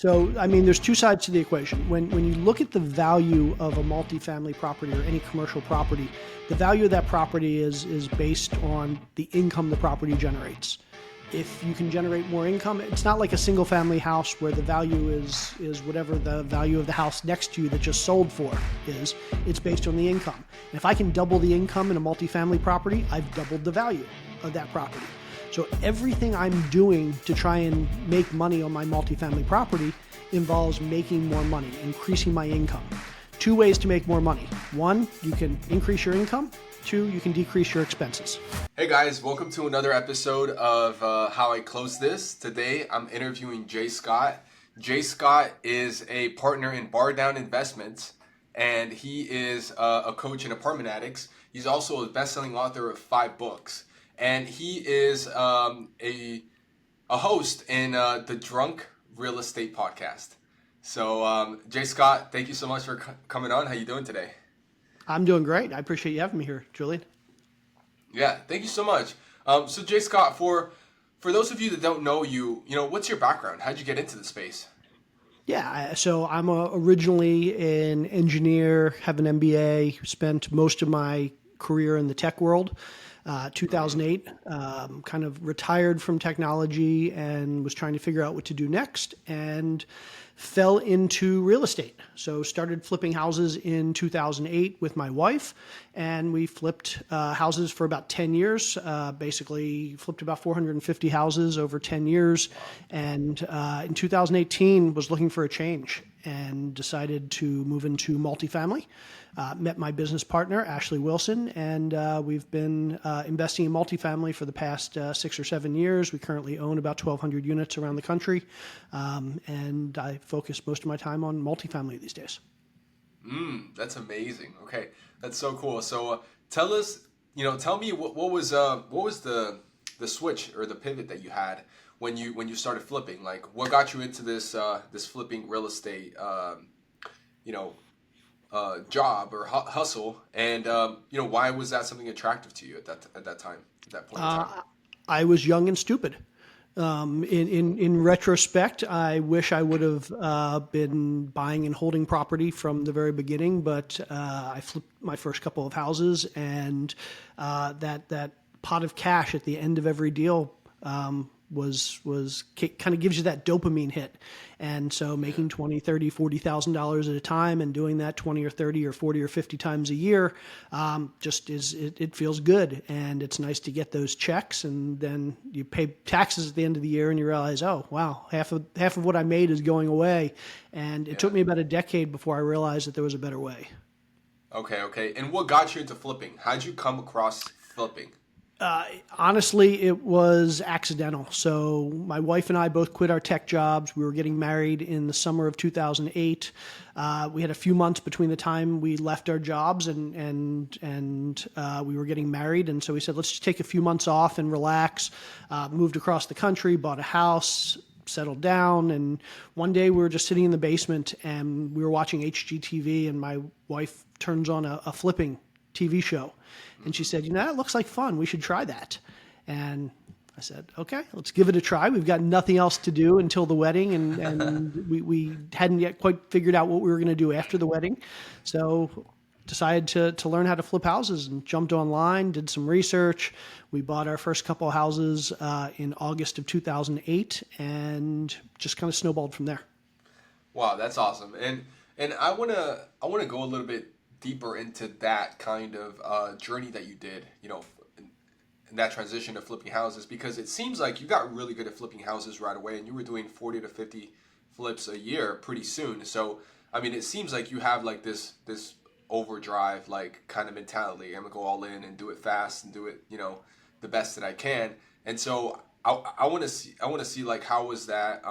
So, I mean, there's two sides to the equation. When you look at the value of a multifamily property or any commercial property, the value of that property is based on the income the property generates. If you can generate more income, it's not like a single family house where the value is whatever the value of the house next to you that just sold for is. It's based on the income. And if I can double the income in a multifamily property, I've doubled the value of that property. So everything I'm doing to try and make money on my multifamily property involves making more money, increasing my income. Two ways to make more money. One, you can increase your income. Two, you can decrease your expenses. Hey guys, welcome to another episode of How I Close This. Today I'm interviewing Jay Scott. Jay Scott is a partner in Bar Down Investments, and he is a coach in apartment addicts. He's also a best-selling author of 5 books, and he is a host in the Drunk Real Estate Podcast. So Jay Scott, thank you so much for coming on. How you doing today? I'm doing great. I appreciate you having me here, Julian. Yeah, thank you so much. So Jay Scott, for those of you that don't know you, what's your background? How'd you get into the space? Yeah, so I'm originally an engineer, have an MBA, spent most of my career in the tech world. 2008, kind of retired from technology and was trying to figure out what to do next, and fell into real estate. So started flipping houses in 2008 with my wife, and we flipped houses for about 10 years, basically flipped about 450 houses over 10 years. And in 2018 was looking for a change and decided to move into multifamily. Met my business partner, Ashley Wilson, and we've been investing in multifamily for the past 6 or 7 years. We currently own about 1,200 units around the country, and I focus most of my time on multifamily these days. That's amazing. Okay, that's so cool. So tell us, tell me what was the switch or the pivot that you had when you started flipping? Like, what got you into this flipping real estate, job or hustle, and why was that something attractive to you at that time, at that point in time? I was young and stupid. In retrospect, I wish I would have been buying and holding property from the very beginning, but I flipped my first couple of houses, and that pot of cash at the end of every deal was kind of gives you that dopamine hit. And so making $20, $30, $40,000 at a time and doing that 20 or 30 or 40 or 50 times a year, it feels good. And it's nice to get those checks, and then you pay taxes at the end of the year and you realize, oh, wow, half of what I made is going away. And it took me about a decade before I realized that there was a better way. Okay. And what got you into flipping? How'd you come across flipping? Honestly, it was accidental. So my wife and I both quit our tech jobs. We were getting married in the summer of 2008. We had a few months between the time we left our jobs and we were getting married. And so we said, let's just take a few months off and relax. Moved across the country, bought a house, settled down. And one day we were just sitting in the basement and we were watching HGTV, and my wife turns on a flipping TV show. And she said, that looks like fun. We should try that. And I said, okay, let's give it a try. We've got nothing else to do until the wedding. And we hadn't yet quite figured out what we were going to do after the wedding. So decided to learn how to flip houses and jumped online, did some research. We bought our first couple of houses in August of 2008 and just kind of snowballed from there. Wow, that's awesome. And I wanna go a little bit deeper into that kind of journey that you did, in that transition to flipping houses, because it seems like you got really good at flipping houses right away, and you were doing 40 to 50 flips a year pretty soon. So, I mean, it seems like you have like this overdrive, like kind of mentality. I'm gonna go all in and do it fast and do it, the best that I can. And so I want to see like, how was that,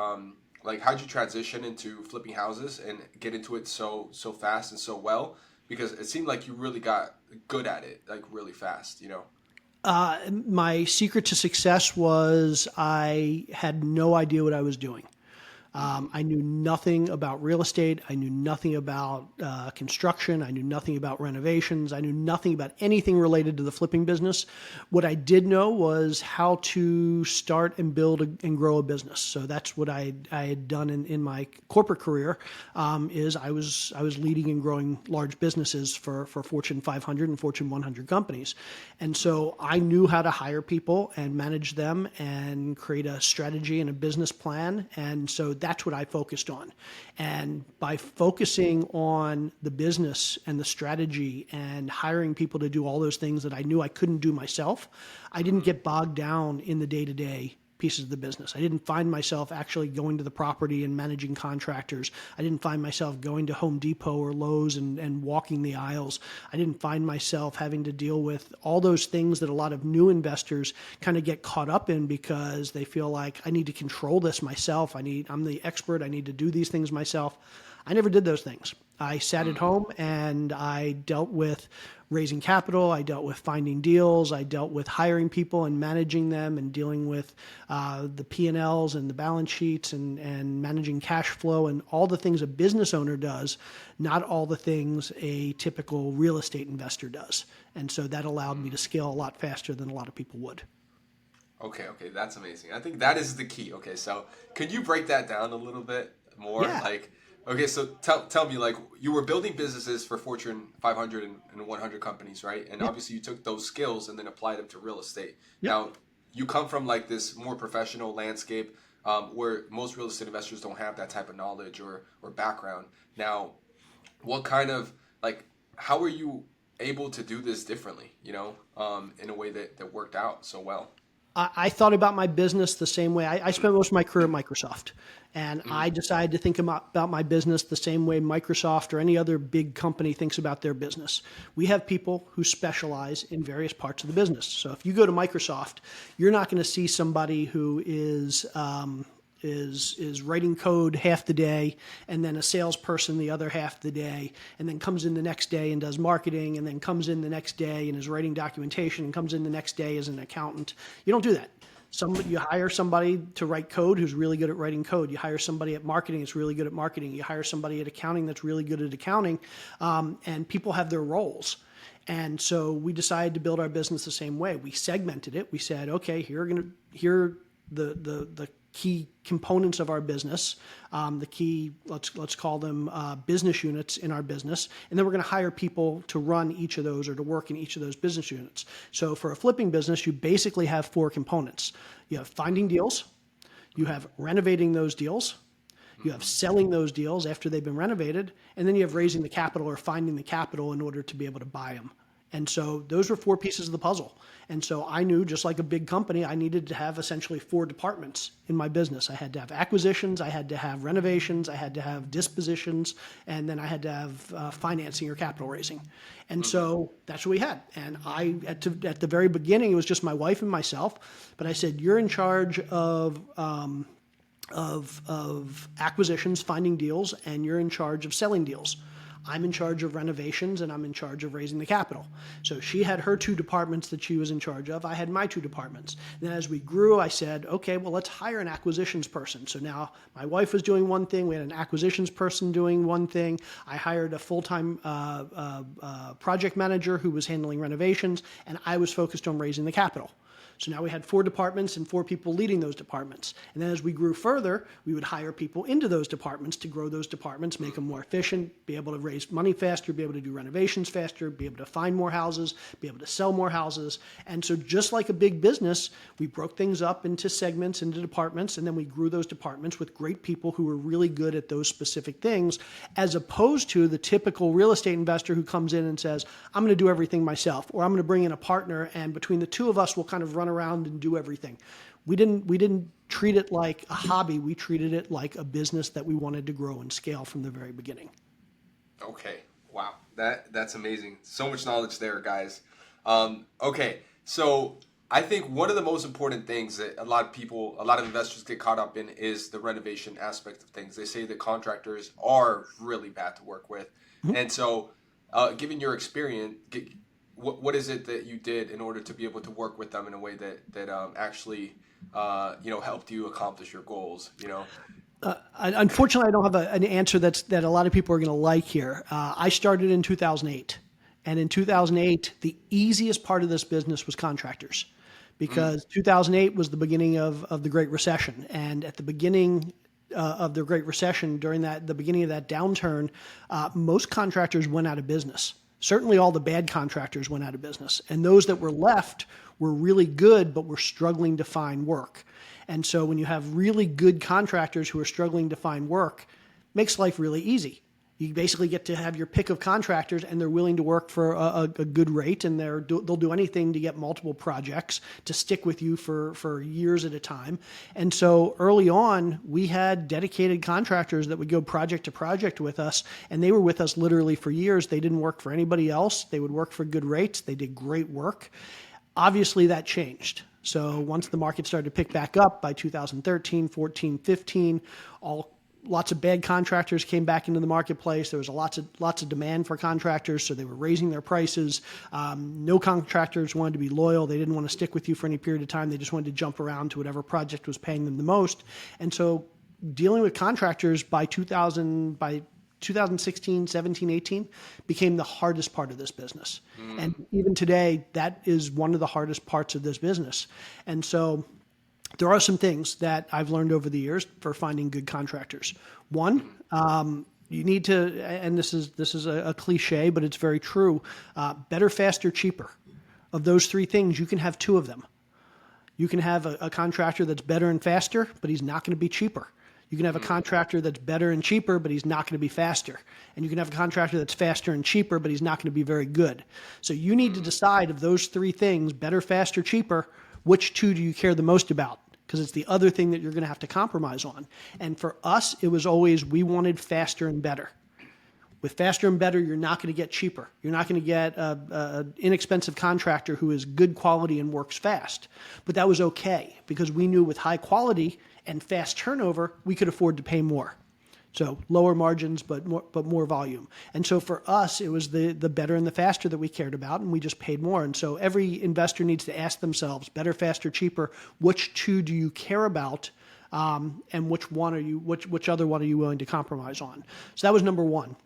like, how'd you transition into flipping houses and get into it so fast and so well? Because it seemed like you really got good at it, like really fast, My secret to success was I had no idea what I was doing. I knew nothing about real estate. I knew nothing about construction. I knew nothing about renovations. I knew nothing about anything related to the flipping business. What I did know was how to start and build and grow a business. So that's what I had done in my corporate career. Is I was leading and growing large businesses for Fortune 500 and Fortune 100 companies, and so I knew how to hire people and manage them and create a strategy and a business plan. And so that's what I focused on. And by focusing on the business and the strategy and hiring people to do all those things that I knew I couldn't do myself, I didn't get bogged down in the day-to-day pieces of the business. I didn't find myself actually going to the property and managing contractors. I didn't find myself going to Home Depot or Lowe's and walking the aisles. I didn't find myself having to deal with all those things that a lot of new investors kind of get caught up in because they feel like I need to control this myself. I'm the expert. I need to do these things myself. I never did those things. I sat at home and I dealt with raising capital. I dealt with finding deals. I dealt with hiring people and managing them and dealing with the P&Ls and the balance sheets and managing cash flow and all the things a business owner does, not all the things a typical real estate investor does. And so that allowed me to scale a lot faster than a lot of people would. Okay, that's amazing. I think that is the key. Okay, so could you break that down a little bit more? Yeah. Like, okay, so tell me, like, you were building businesses for Fortune 500 and 100 companies, right? And Yep. obviously you took those skills and then applied them to real estate. Yep. Now, you come from like this more professional landscape where most real estate investors don't have that type of knowledge or background. Now, what kind of, like, how were you able to do this differently, in a way that worked out so well? I thought about my business the same way. I spent most of my career at Microsoft, and I decided to think about my business the same way Microsoft or any other big company thinks about their business. We have people who specialize in various parts of the business. So if you go to Microsoft, you're not going to see somebody who is writing code half the day and then a salesperson the other half the day and then comes in the next day and does marketing and then comes in the next day and is writing documentation and comes in the next day as an accountant. You don't do that. You hire somebody to write code who's really good at writing code. You hire somebody at marketing that's really good at marketing. You hire somebody at accounting that's really good at accounting, and people have their roles. And so we decided to build our business the same way. We segmented it. We said, okay, here are the key components of our business, the key, let's call them business units in our business, and then we're going to hire people to run each of those or to work in each of those business units. So for a flipping business, you basically have four components. You have finding deals, you have renovating those deals, you have selling those deals after they've been renovated, and then you have raising the capital or finding the capital in order to be able to buy them. And so those were four pieces of the puzzle. And so I knew, just like a big company, I needed to have essentially four departments in my business. I had to have acquisitions, I had to have renovations, I had to have dispositions, and then I had to have financing or capital raising. And so that's what we had. And at the very beginning, it was just my wife and myself. But I said, you're in charge of acquisitions, finding deals, and you're in charge of selling deals. I'm in charge of renovations and I'm in charge of raising the capital. So she had her two departments that she was in charge of. I had my two departments. And then as we grew, I said, okay, well, let's hire an acquisitions person. So now my wife was doing one thing. We had an acquisitions person doing one thing. I hired a full-time project manager who was handling renovations, and I was focused on raising the capital. So now we had four departments and four people leading those departments. And then as we grew further, we would hire people into those departments to grow those departments, make them more efficient, be able to raise money faster, be able to do renovations faster, be able to find more houses, be able to sell more houses. And so just like a big business, we broke things up into segments, into departments, and then we grew those departments with great people who were really good at those specific things, as opposed to the typical real estate investor who comes in and says, I'm going to do everything myself, or I'm going to bring in a partner, and between the two of us, we'll kind of run around and do everything. We didn't treat it like a hobby. We treated it like a business that we wanted to grow and scale from the very beginning. Okay. Wow. That's amazing. So much knowledge there, guys. Okay. So I think one of the most important things that a lot of investors get caught up in is the renovation aspect of things. They say that contractors are really bad to work with. Mm-hmm. And so, given your experience, what is it that you did in order to be able to work with them in a way that actually helped you accomplish your goals? Unfortunately, I don't have an answer that a lot of people are going to like here. I started in 2008. And in 2008, the easiest part of this business was contractors because 2008 was the beginning of the Great Recession. And at the beginning of the Great Recession, during the beginning of that downturn, most contractors went out of business. Certainly all the bad contractors went out of business. And those that were left were really good, but were struggling to find work. And so when you have really good contractors who are struggling to find work, it makes life really easy. You basically get to have your pick of contractors, and they're willing to work for a good rate, and they'll do anything to get multiple projects to stick with you for years at a time. And so early on, we had dedicated contractors that would go project to project with us, and they were with us literally for years. They didn't work for anybody else. They would work for good rates. They did great work. Obviously, that changed. So once the market started to pick back up by 2013, 14, 15, lots of bad contractors came back into the marketplace. There was lots of demand for contractors, so they were raising their prices. No contractors wanted to be loyal. They didn't want to stick with you for any period of time. They just wanted to jump around to whatever project was paying them the most. And so dealing with contractors by 2016, 17, 18 became the hardest part of this business. And even today, that is one of the hardest parts of this business. And so there are some things that I've learned over the years for finding good contractors. One, you need to, and this is a cliche, but it's very true, better, faster, cheaper. Of those three things, you can have two of them. You can have a contractor that's better and faster, but he's not going to be cheaper. You can have a contractor that's better and cheaper, but he's not going to be faster. And you can have a contractor that's faster and cheaper, but he's not going to be very good. So you need to decide of those three things, better, faster, cheaper, which two do you care the most about? Because it's the other thing that you're going to have to compromise on. And for us, it was always we wanted faster and better. With faster and better, you're not going to get cheaper. You're not going to get an inexpensive contractor who is good quality and works fast. But that was okay because we knew with high quality and fast turnover, we could afford to pay more. So lower margins, but more volume. And so for us, it was the better and the faster that we cared about, and we just paid more. And so every investor needs to ask themselves, better, faster, cheaper, which two do you care about, and which other one are you willing to compromise on? So that was number one.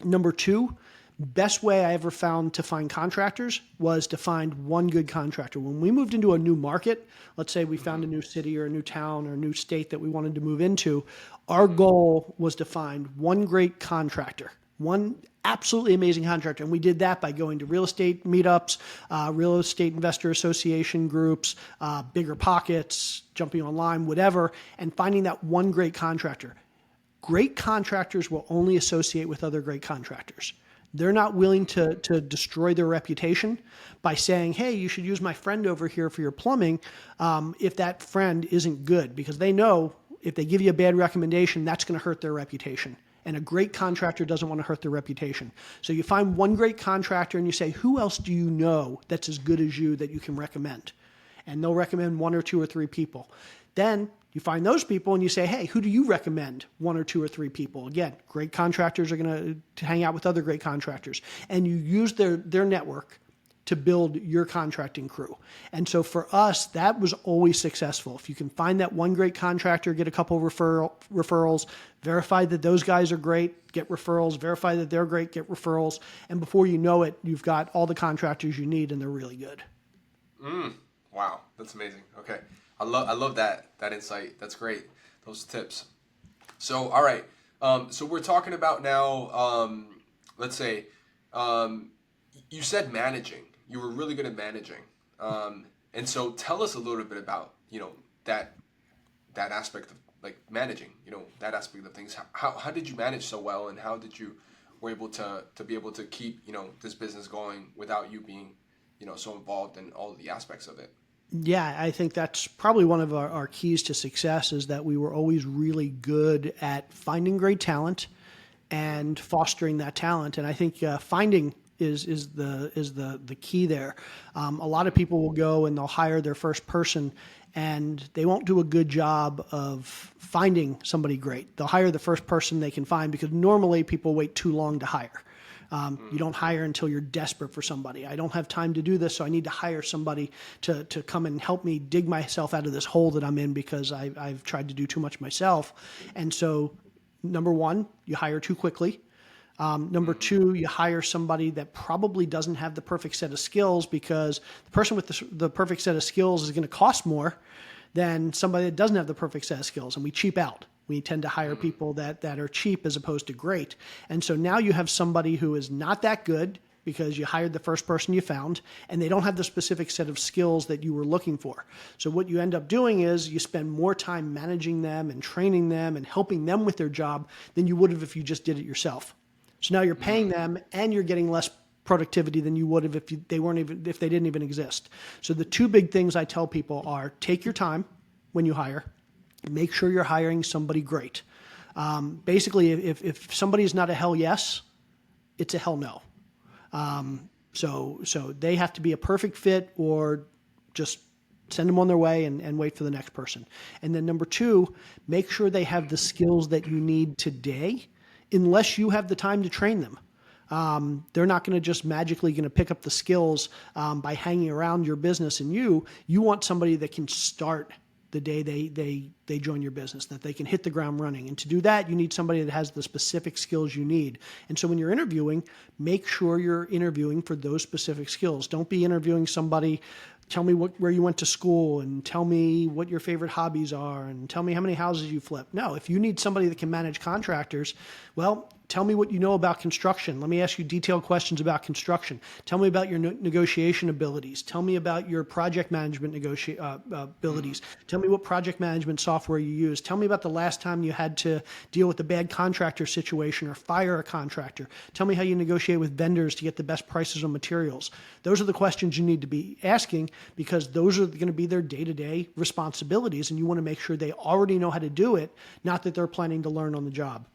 Number two, best way I ever found to find contractors was to find one good contractor. When we moved into a new market, let's say we found a new city or a new town or a new state that we wanted to move into, our goal was to find one great contractor, one absolutely amazing contractor. And we did that by going to real estate meetups, real estate investor association groups, bigger pockets, jumping online, whatever, and finding that one great contractor. Great contractors will only associate with other great contractors. They're not willing to destroy their reputation by saying, hey, you should use my friend over here for your plumbing if that friend isn't good, because they know if they give you a bad recommendation, that's going to hurt their reputation. And a great contractor doesn't want to hurt their reputation. So you find one great contractor and you say, who else do you know that's as good as you that you can recommend? And they'll recommend one or two or three people. Then you find those people and you say, hey, who do you recommend? One or two or three people. Again, great contractors are going to hang out with other great contractors. And you use their network to build your contracting crew. And so for us, that was always successful. If you can find that one great contractor, get a couple referrals, verify that those guys are great, get referrals, verify that they're great, get referrals. And before you know it, you've got all the contractors you need and they're really good. Wow, that's amazing. Okay. I love that insight. That's great. Those tips. So, all right. So we're talking about now, let's say, you said managing. You were really good at managing. And so tell us a little bit about, that aspect of like managing, that aspect of things. How did you manage so well, and how did you were able to be able to keep, this business going without you being, so involved in all of the aspects of it? Yeah, I think that's probably one of our keys to success is that we were always really good at finding great talent and fostering that talent. And I think finding is the key there. A lot of people will go and they'll hire their first person and they won't do a good job of finding somebody great. They'll hire the first person they can find because normally people wait too long to hire. You don't hire until you're desperate for somebody. I don't have time to do this, so I need to hire somebody to come and help me dig myself out of this hole that I'm in because I've tried to do too much myself. And so, number one, you hire too quickly. Number two, you hire somebody that probably doesn't have the perfect set of skills, because the person with the perfect set of skills is going to cost more than somebody that doesn't have the perfect set of skills. And we cheap out. We tend to hire people that are cheap as opposed to great. And so now you have somebody who is not that good because you hired the first person you found, and they don't have the specific set of skills that you were looking for. So what you end up doing is you spend more time managing them and training them and helping them with their job than you would have if you just did it yourself. So now you're paying them and you're getting less productivity than you would have if they didn't even exist. So the two big things I tell people are: take your time when you hire, make sure you're hiring somebody great. Basically, if somebody is not a hell yes, it's a hell no. So they have to be a perfect fit, or just send them on their way and wait for the next person. And then number two, make sure they have the skills that you need today, unless you have the time to train them. They're not going to just magically going to pick up the skills by hanging around your business. And you want somebody that can start the day they join your business, that they can hit the ground running. And to do that, you need somebody that has the specific skills you need. And so when you're interviewing, make sure you're interviewing for those specific skills. Don't be interviewing somebody, tell me where you went to school, and tell me what your favorite hobbies are, and tell me how many houses you flip. No, if you need somebody that can manage contractors, well, tell me what you know about construction. Let me ask you detailed questions about construction. Tell me about your negotiation abilities. Tell me about your project management abilities. Tell me what project management software you use. Tell me about the last time you had to deal with a bad contractor situation or fire a contractor. Tell me how you negotiate with vendors to get the best prices on materials. Those are the questions you need to be asking, because those are going to be their day-to-day responsibilities, and you want to make sure they already know how to do it, not that they're planning to learn on the job.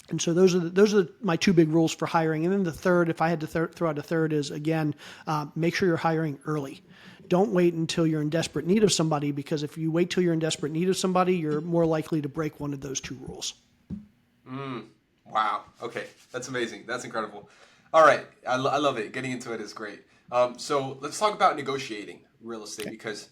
And so those are my two big rules for hiring. And then the third, if I had to throw out a third, is, again, make sure you're hiring early. Don't wait until you're in desperate need of somebody, because if you wait till you're in desperate need of somebody, you're more likely to break one of those two rules. Wow. Okay. That's amazing. That's incredible. All right. I love it. Getting into it is great. So let's talk about negotiating real estate, because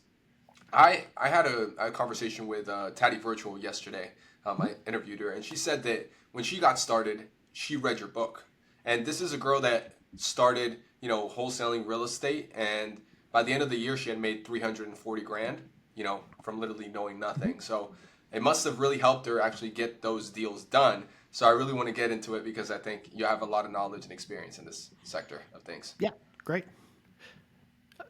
I had a conversation with Taddy Virtual yesterday. I interviewed her, and she said that when she got started, she read your book. And this is a girl that started, wholesaling real estate, and by the end of the year, she had made 340 grand, from literally knowing nothing. So it must have really helped her actually get those deals done. So I really want to get into it, because I think you have a lot of knowledge and experience in this sector of things. Yeah, great.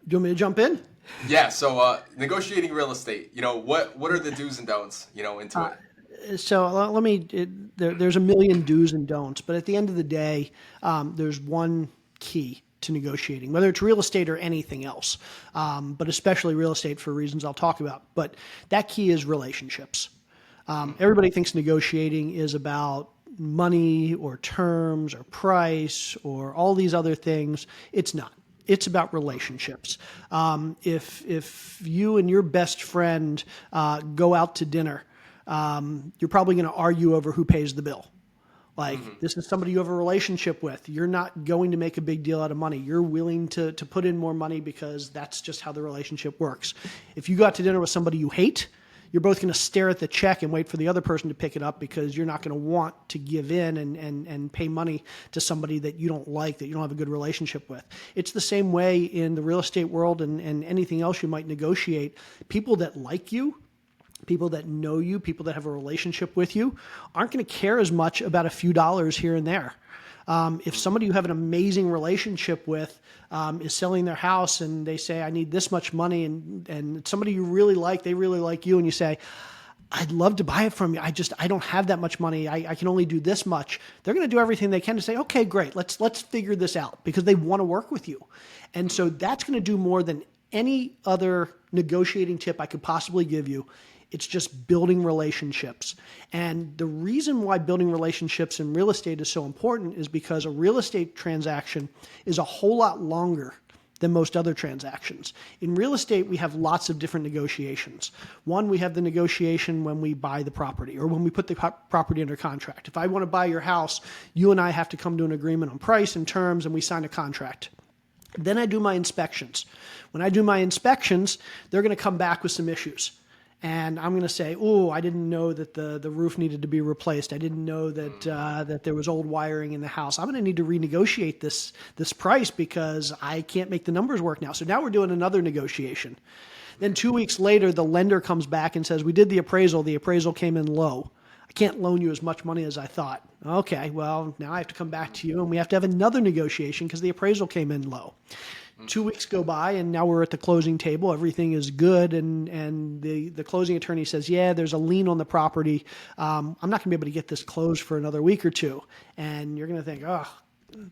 Do you want me to jump in? Yeah. So negotiating real estate, what are the do's and don'ts, into it? So there's a million do's and don'ts, but at the end of the day, there's one key to negotiating, whether it's real estate or anything else, but especially real estate for reasons I'll talk about. But that key is relationships. Everybody thinks negotiating is about money or terms or price or all these other things. It's not. It's about relationships. If you and your best friend go out to dinner, you're probably going to argue over who pays the bill. This is somebody you have a relationship with. You're not going to make a big deal out of money. You're willing to put in more money because that's just how the relationship works. If you go out to dinner with somebody you hate, you're both going to stare at the check and wait for the other person to pick it up, because you're not going to want to give in and pay money to somebody that you don't like, that you don't have a good relationship with. It's the same way in the real estate world and anything else you might negotiate. People that like you, people that know you, people that have a relationship with you, aren't going to care as much about a few dollars here and there. If somebody you have an amazing relationship with is selling their house and they say, I need this much money, and somebody you really like, they really like you, and you say, I'd love to buy it from you. I don't have that much money. I can only do this much. They're going to do everything they can to say, okay, great. Let's figure this out, because they want to work with you. And so that's going to do more than any other negotiating tip I could possibly give you. It's just building relationships. And the reason why building relationships in real estate is so important is because a real estate transaction is a whole lot longer than most other transactions. In real estate, we have lots of different negotiations. One, we have the negotiation when we buy the property or when we put the property under contract. If I want to buy your house, you and I have to come to an agreement on price and terms, and we sign a contract. Then I do my inspections. When I do my inspections, they're going to come back with some issues. And I'm going to say, oh, I didn't know that the roof needed to be replaced. I didn't know that that there was old wiring in the house. I'm going to need to renegotiate this price because I can't make the numbers work now. So now we're doing another negotiation. Then 2 weeks later, the lender comes back and says, we did the appraisal. The appraisal came in low. I can't loan you as much money as I thought. Okay, well, now I have to come back to you and we have to have another negotiation because the appraisal came in low. 2 weeks go by and now we're at the closing table. Everything is good. And the closing attorney says, yeah, there's a lien on the property. I'm not going to be able to get this closed for another week or two. And you're going to think, oh,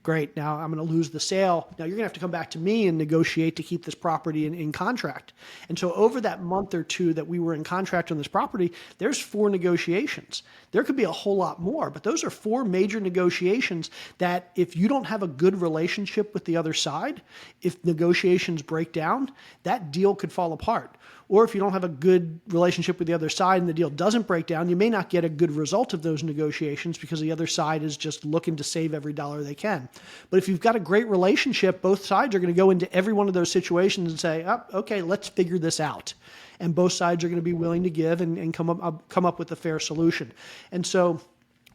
great. Now I'm going to lose the sale. Now you're going to have to come back to me and negotiate to keep this property in contract. And so over that month or two that we were in contract on this property, there's 4 negotiations. There could be a whole lot more, but those are 4 major negotiations that if you don't have a good relationship with the other side, if negotiations break down, that deal could fall apart. Or if you don't have a good relationship with the other side and the deal doesn't break down, you may not get a good result of those negotiations because the other side is just looking to save every dollar they can. But if you've got a great relationship, both sides are going to go into every one of those situations and say, oh, okay, let's figure this out. And both sides are going to be willing to give and come up with a fair solution. And so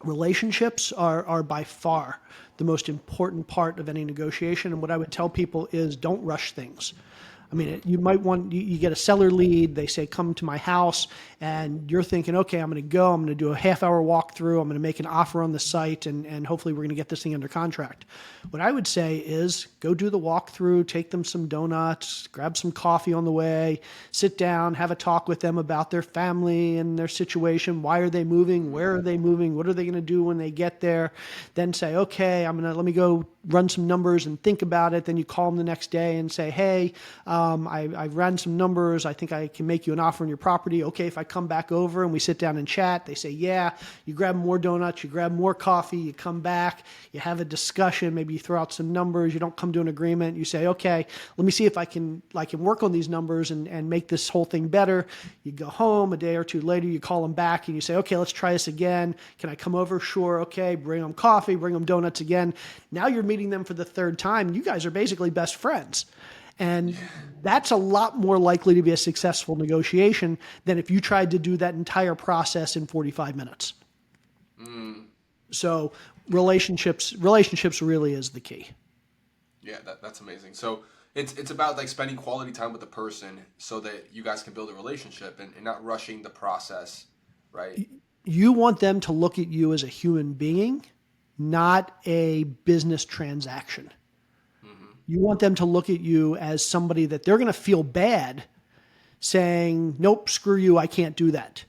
relationships are by far the most important part of any negotiation. And what I would tell people is don't rush things. I mean, you might want, you get a seller lead, they say, come to my house, and you're thinking, okay, I'm going to go, I'm going to do a half-hour walkthrough, I'm going to make an offer on the site, and hopefully we're going to get this thing under contract. What I would say is go do the walkthrough, take them some donuts, grab some coffee on the way, sit down, have a talk with them about their family and their situation. Why are they moving? Where are they moving? What are they going to do when they get there? Then say, okay, let me go run some numbers and think about it. Then you call them the next day and say, hey, I ran some numbers. I think I can make you an offer on your property. Okay, if I come back over and we sit down and chat, they say, yeah, you grab more donuts, you grab more coffee, you come back, you have a discussion, maybe you throw out some numbers, you don't come to an agreement, you say, okay, let me see if I can work on these numbers and make this whole thing better. You go home, a day or two later, you call them back and you say, okay, let's try this again. Can I come over? Sure. Okay, bring them coffee, bring them donuts again. Now you're meeting them for the 3rd time. You guys are basically best friends. And that's a lot more likely to be a successful negotiation than if you tried to do that entire process in 45 minutes. So relationships really is the key. Yeah, that's amazing. So it's about like spending quality time with the person so that you guys can build a relationship and not rushing the process, right? You want them to look at you as a human being, not a business transaction. You want them to look at you as somebody that they're going to feel bad saying, nope, screw you, I can't do that.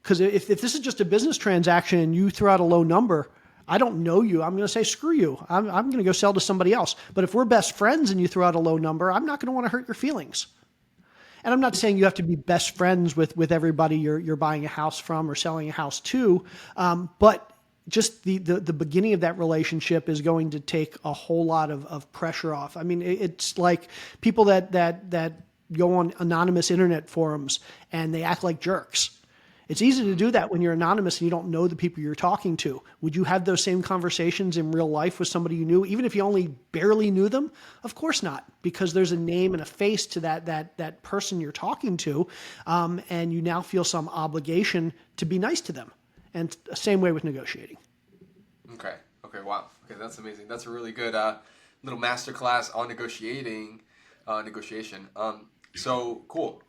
Because if this is just a business transaction and you throw out a low number, I don't know you, I'm going to say, screw you. I'm going to go sell to somebody else. But if we're best friends and you throw out a low number, I'm not going to want to hurt your feelings. And I'm not saying you have to be best friends with everybody you're buying a house from or selling a house to, but just the beginning of that relationship is going to take a whole lot of pressure off. I mean, it's like people that go on anonymous internet forums and they act like jerks. It's easy to do that when you're anonymous and you don't know the people you're talking to. Would you have those same conversations in real life with somebody you knew, even if you only barely knew them? Of course not, because there's a name and a face to that person you're talking to, and you now feel some obligation to be nice to them. And same way with negotiating. Okay. Wow. Okay. That's amazing. That's a really good little masterclass on negotiation. So cool.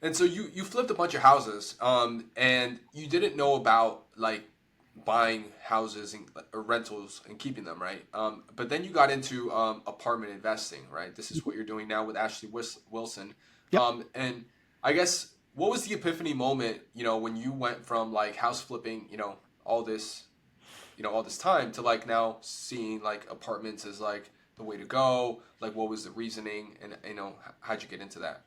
And so you flipped a bunch of houses. And you didn't know about like buying houses or rentals and keeping them, right? But then you got into apartment investing, right? This is what you're doing now with Ashley Wilson. Yep. And I guess, what was the epiphany moment, when you went from like house flipping, all this time to like now seeing like apartments as like the way to go? Like, what was the reasoning, and how'd you get into that?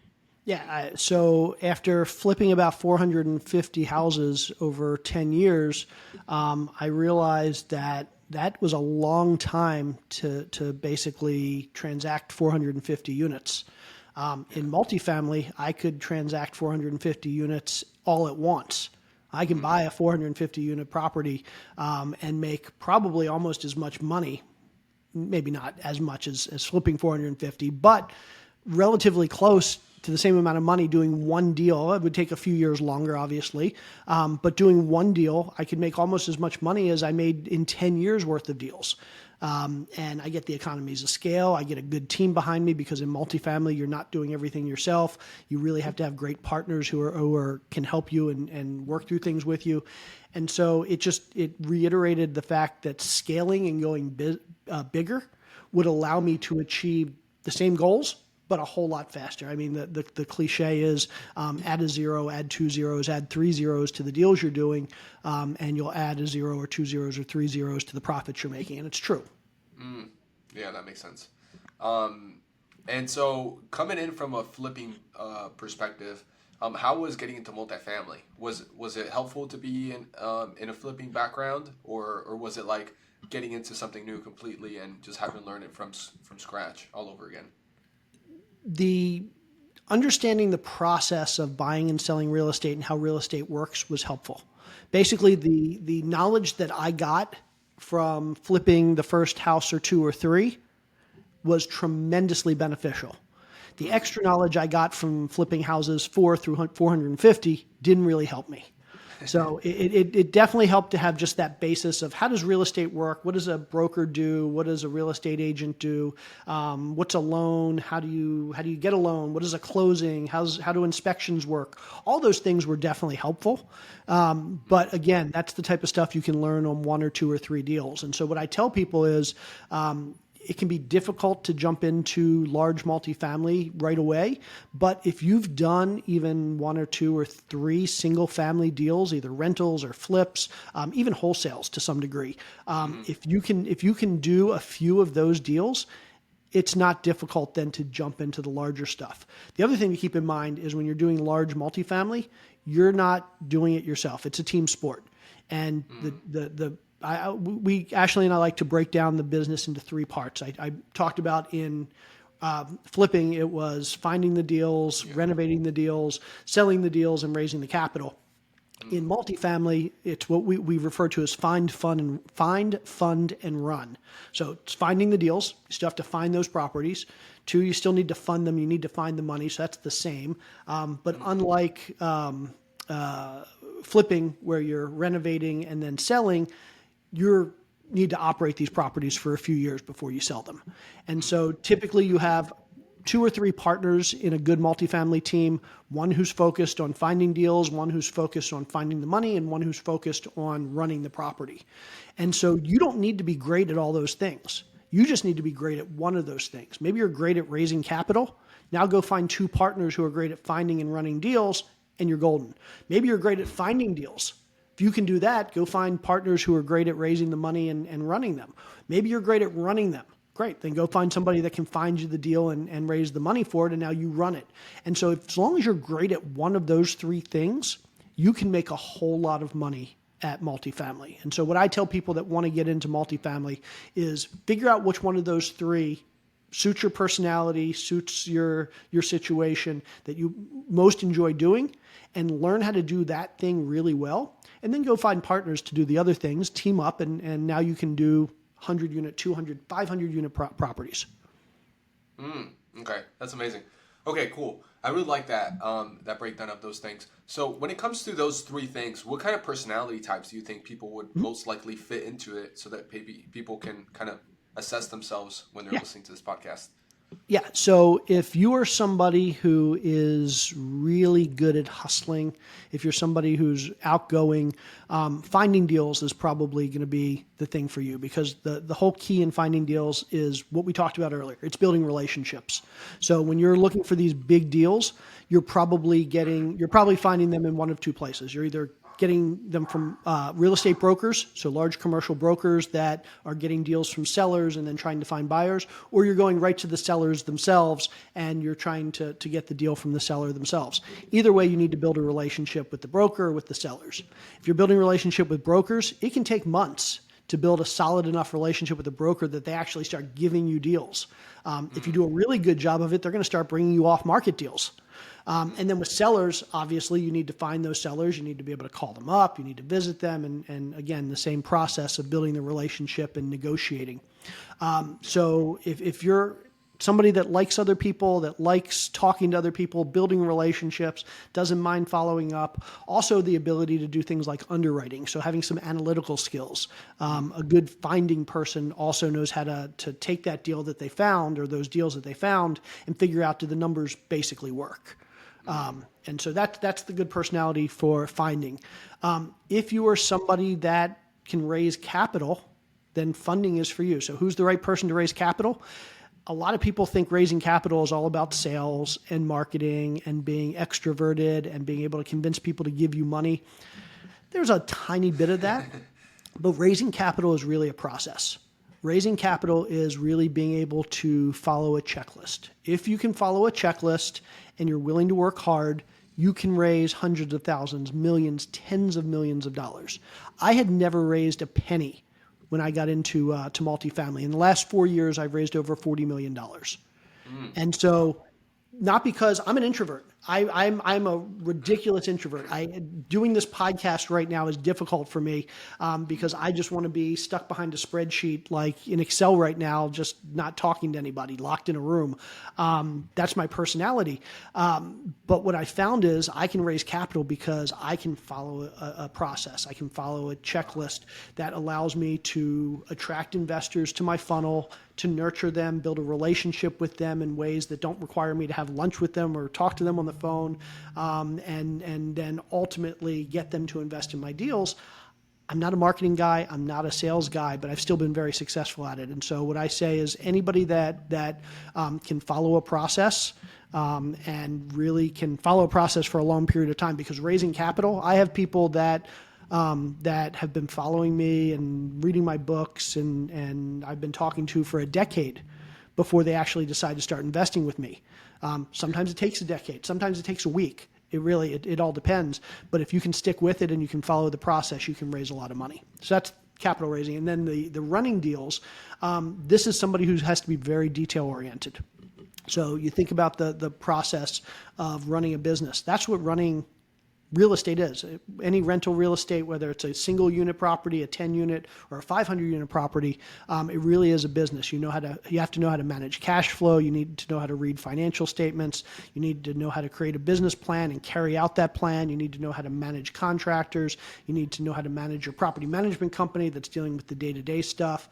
Yeah. So after flipping about 450 houses over 10 years, I realized that that was a long time to basically transact 450 units. In multifamily, I could transact 450 units all at once. I can buy a 450 unit property and make probably almost as much money, maybe not as much as flipping 450, but relatively close to the same amount of money doing one deal. It would take a few years longer, obviously, but doing one deal, I could make almost as much money as I made in 10 years worth of deals. And I get the economies of scale. I get a good team behind me because in multifamily, you're not doing everything yourself. You really have to have great partners who can help you and work through things with you. And so it reiterated the fact that scaling and going bigger would allow me to achieve the same goals, but a whole lot faster. I mean, the cliche is add a zero, add two zeros, add three zeros to the deals you're doing, and you'll add a zero or two zeros or three zeros to the profits you're making. And it's true. Yeah, that makes sense. And so coming in from a flipping perspective, how was getting into multifamily? Was it helpful to be in a flipping background, or was it like getting into something new completely and just having to learn it from scratch all over again? The understanding the process of buying and selling real estate and how real estate works was helpful. Basically, the knowledge that I got from flipping the first house or two or three was tremendously beneficial. The extra knowledge I got from flipping houses 4 through 450 didn't really help me. So it definitely helped to have just that basis of how does real estate work? What does a broker do? What does a real estate agent do? What's a loan? How do you get a loan? What is a closing? How do inspections work? All those things were definitely helpful. But again, that's the type of stuff you can learn on one or two or three deals. And so what I tell people is, it can be difficult to jump into large multifamily right away. But if you've done even one or two or three single family deals, either rentals or flips, even wholesales to some degree, if you can do a few of those deals, it's not difficult then to jump into the larger stuff. The other thing to keep in mind is when you're doing large multifamily, you're not doing it yourself. It's a team sport. And Ashley and I like to break down the business into three parts. I talked about in flipping, it was finding the deals, renovating the deals, selling the deals, and raising the capital. In multifamily, it's what we refer to as find, fund, and run. So it's finding the deals. You still have to find those properties. Two, you still need to fund them. You need to find the money. So that's the same. But unlike flipping, where you're renovating and then selling, you need to operate these properties for a few years before you sell them. And so typically you have two or three partners in a good multifamily team, one who's focused on finding deals, one who's focused on finding the money, and one who's focused on running the property. And so you don't need to be great at all those things. You just need to be great at one of those things. Maybe you're great at raising capital. Now go find two partners who are great at finding and running deals, and you're golden. Maybe you're great at finding deals. If you can do that, go find partners who are great at raising the money and running them. Maybe you're great at running them. Great, then go find somebody that can find you the deal and raise the money for it, and now you run it. And so as long as you're great at one of those three things, you can make a whole lot of money at multifamily. And so what I tell people that want to get into multifamily is figure out which one of those three suits your personality, suits your situation, that you most enjoy doing, and learn how to do that thing really well. And then go find partners to do the other things, team up, and now you can do 100 unit, 200, 500 unit properties. Okay, that's amazing. Okay, cool. I really like that that breakdown of those things. So when it comes to those three things, what kind of personality types do you think people would most likely fit into it so that people can kind of assess themselves when they're listening to this podcast? Yeah. So if you are somebody who is really good at hustling, if you're somebody who's outgoing, finding deals is probably going to be the thing for you, because the whole key in finding deals is what we talked about earlier. It's building relationships. So when you're looking for these big deals, you're probably finding them in one of two places. You're either getting them from real estate brokers, so large commercial brokers that are getting deals from sellers and then trying to find buyers, or you're going right to the sellers themselves and you're trying to get the deal from the seller themselves. Either way, you need to build a relationship with the broker or with the sellers. If you're building a relationship with brokers, it can take months to build a solid enough relationship with the broker that they actually start giving you deals. If you do a really good job of it, they're going to start bringing you off market deals. And then with sellers, obviously, you need to find those sellers. You need to be able to call them up. You need to visit them. And again, the same process of building the relationship and negotiating. So if you're somebody that likes other people, that likes talking to other people, building relationships, doesn't mind following up. Also the ability to do things like underwriting. So having some analytical skills. A good finding person also knows how to take that deal that they found or those deals that they found and figure out do the numbers basically work. And so that's the good personality for finding. If you are somebody that can raise capital, then funding is for you. So who's the right person to raise capital? A lot of people think raising capital is all about sales and marketing and being extroverted and being able to convince people to give you money. There's a tiny bit of that, but raising capital is really a process. Raising capital is really being able to follow a checklist. If you can follow a checklist and you're willing to work hard, you can raise hundreds of thousands, millions, tens of millions of dollars. I had never raised a penny when I got into to multifamily. In the last 4 years, I've raised over $40 million. And so not because I'm an introvert. I'm a ridiculous introvert. Doing this podcast right now is difficult for me because I just want to be stuck behind a spreadsheet like in Excel right now, just not talking to anybody, locked in a room. That's my personality. But what I found is I can raise capital because I can follow a process. I can follow a checklist that allows me to attract investors to my funnel, to nurture them, build a relationship with them in ways that don't require me to have lunch with them or talk to them on the phone, and then ultimately get them to invest in my deals. I'm not a marketing guy. I'm not a sales guy, but I've still been very successful at it. And so what I say is anybody that can follow a process and really can follow a process for a long period of time, because raising capital, I have people that have been following me and reading my books and I've been talking to for a decade before they actually decide to start investing with me. Sometimes it takes a decade. Sometimes it takes a week. It all depends. But if you can stick with it and you can follow the process, you can raise a lot of money. So that's capital raising. And then the running deals, this is somebody who has to be very detail oriented. So you think about the process of running a business. That's what running real estate is. Any rental real estate, whether it's a single unit property, a 10 unit or a 500 unit property, it really is a business. You have to know how to manage cash flow. You need to know how to read financial statements. You need to know how to create a business plan and carry out that plan. You need to know how to manage contractors. You need to know how to manage your property management company that's dealing with the day-to-day stuff.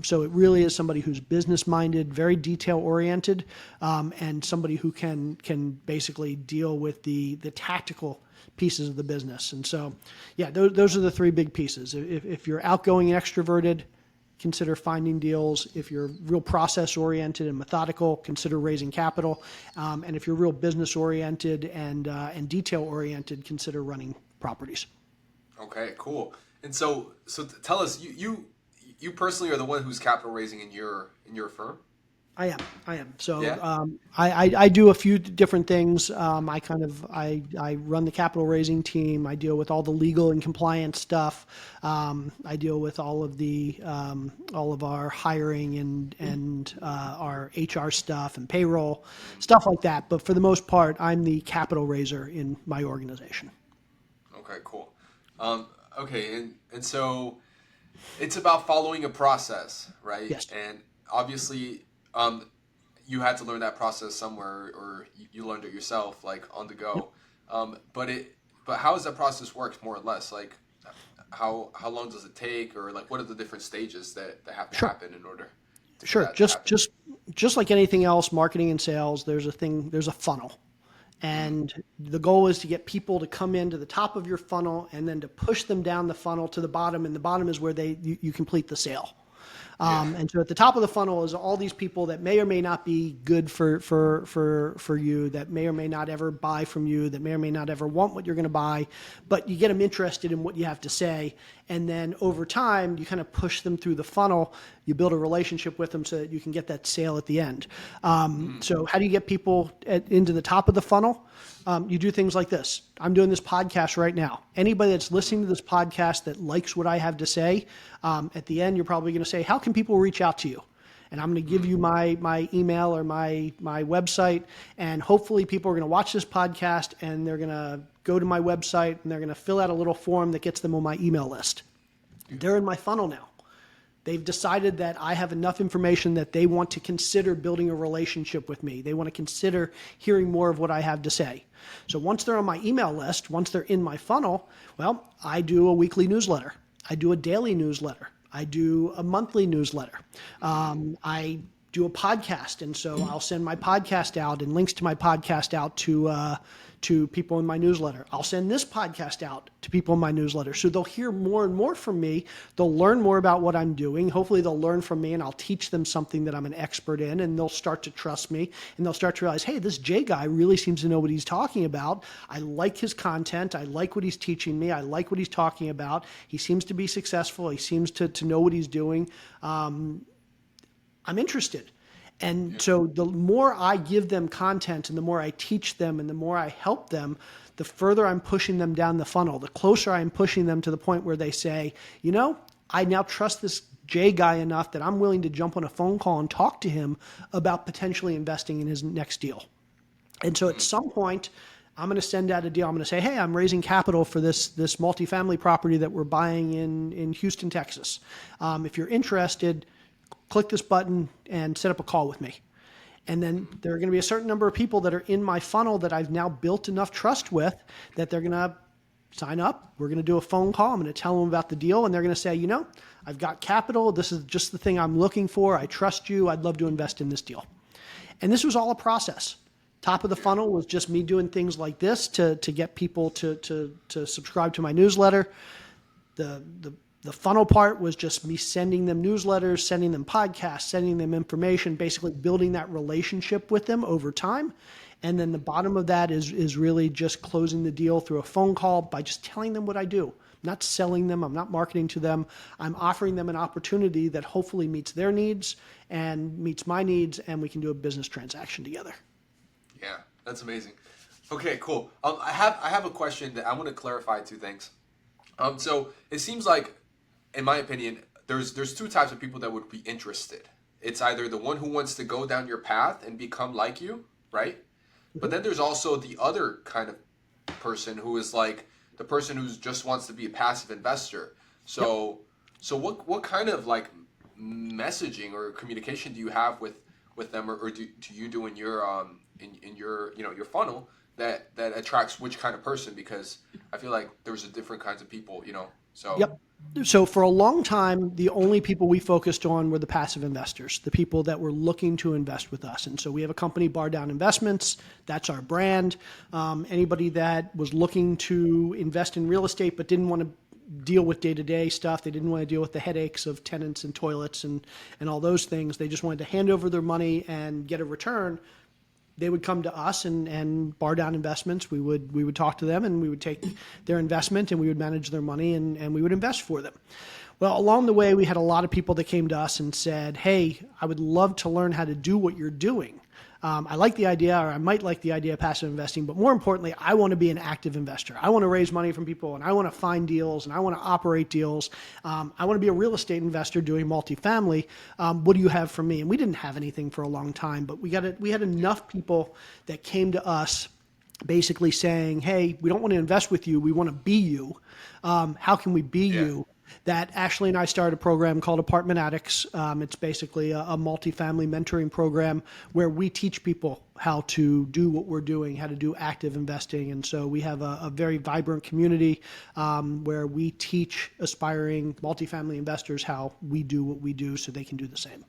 So it really is somebody who's business minded, very detail oriented, and somebody who can basically deal with the tactical pieces of the business. And so, yeah, those are the three big pieces. If you're outgoing and extroverted, consider finding deals. If you're real process oriented and methodical, consider raising capital. And if you're real business oriented and detail oriented, consider running properties. Okay, cool. And so tell us, you personally are the one who's capital raising in your firm? I am. So yeah. I do a few different things. I run the capital raising team. I deal with all the legal and compliance stuff. I deal with all of our hiring and our HR stuff and payroll, stuff like that. But for the most part, I'm the capital raiser in my organization. Okay, cool. Okay, and so it's about following a process, right? Yes. And obviously, you had to learn that process somewhere, or you learned it yourself, like on the go. Yep. But how does that process work, more or less? Like, how long does it take, or like, what are the different stages that have to happen in order? Sure. Just like anything else, marketing and sales, there's a funnel. And the goal is to get people to come into the top of your funnel and then to push them down the funnel to the bottom. And the bottom is where you complete the sale. And so at the top of the funnel is all these people that may or may not be good for you, that may or may not ever buy from you, that may or may not ever want what you're going to buy, but you get them interested in what you have to say. And then over time, you kind of push them through the funnel. You build a relationship with them so that you can get that sale at the end. So how do you get people into the top of the funnel? You do things like this. I'm doing this podcast right now. Anybody that's listening to this podcast that likes what I have to say, at the end, you're probably going to say, how can people reach out to you? And I'm going to give you my email or my website, and hopefully people are going to watch this podcast and they're going to go to my website and they're going to fill out a little form that gets them on my email list. They're in my funnel now. They've decided that I have enough information that they want to consider building a relationship with me. They want to consider hearing more of what I have to say. So once they're on my email list, once they're in my funnel, well, I do a weekly newsletter. I do a daily newsletter. I do a monthly newsletter. I do a podcast, and so I'll send my podcast out and links to my podcast out to people in my newsletter. I'll send this podcast out to people in my newsletter. So they'll hear more and more from me. They'll learn more about what I'm doing. Hopefully they'll learn from me, and I'll teach them something that I'm an expert in, and they'll start to trust me, and they'll start to realize, hey, this Jay guy really seems to know what he's talking about. I like his content. I like what he's teaching me. I like what he's talking about. He seems to be successful. He seems to know what he's doing. I'm interested. And so the more I give them content and the more I teach them and the more I help them, the further I'm pushing them down the funnel, the closer I'm pushing them to the point where they say, you know, I now trust this Jay guy enough that I'm willing to jump on a phone call and talk to him about potentially investing in his next deal. And so at some point, I'm going to send out a deal. I'm going to say, hey, I'm raising capital for this multifamily property that we're buying in Houston, Texas. If you're interested, click this button and set up a call with me. And then there are going to be a certain number of people that are in my funnel that I've now built enough trust with that they're going to sign up. We're going to do a phone call. I'm going to tell them about the deal, and they're going to say, you know, I've got capital. This is just the thing I'm looking for. I trust you. I'd love to invest in this deal. And this was all a process. Top of the funnel was just me doing things like this to get people to subscribe to my newsletter. The funnel part was just me sending them newsletters, sending them podcasts, sending them information, basically building that relationship with them over time. And then the bottom of that is really just closing the deal through a phone call by just telling them what I do. I'm not selling them. I'm not marketing to them. I'm offering them an opportunity that hopefully meets their needs and meets my needs, and we can do a business transaction together. Yeah, that's amazing. Okay, cool. I have a question that I want to clarify two things. So it seems like, in my opinion, there's two types of people that would be interested. It's either the one who wants to go down your path and become like you, right? Mm-hmm. But then there's also the other kind of person who is like the person who just wants to be a passive investor. So what kind of like messaging or communication do you have with them, or do you do in your in your your funnel that attracts which kind of person? Because I feel like there's different kinds of people, so. Yep. So for a long time, the only people we focused on were the passive investors, the people that were looking to invest with us. And so we have a company, Bar Down Investments. That's our brand. Anybody that was looking to invest in real estate but didn't want to deal with day-to-day stuff, they didn't want to deal with the headaches of tenants and toilets and all those things. They just wanted to hand over their money and get a return. They would come to us and Bar Down Investments. We would talk to them, and we would take their investment and we would manage their money and we would invest for them. Well, along the way, we had a lot of people that came to us and said, hey, I would love to learn how to do what you're doing. I like the idea, or I might like the idea of passive investing, but more importantly, I want to be an active investor. I want to raise money from people, and I want to find deals, and I want to operate deals. I want to be a real estate investor doing multifamily. What do you have for me? And we didn't have anything for a long time, but we had enough people that came to us basically saying, hey, we don't want to invest with you. We want to be you. How can we be you? That Ashley and I started a program called Apartment Addicts. It's basically a multifamily mentoring program where we teach people how to do what we're doing, how to do active investing. And so we have a very vibrant community where we teach aspiring multifamily investors how we do what we do so they can do the same.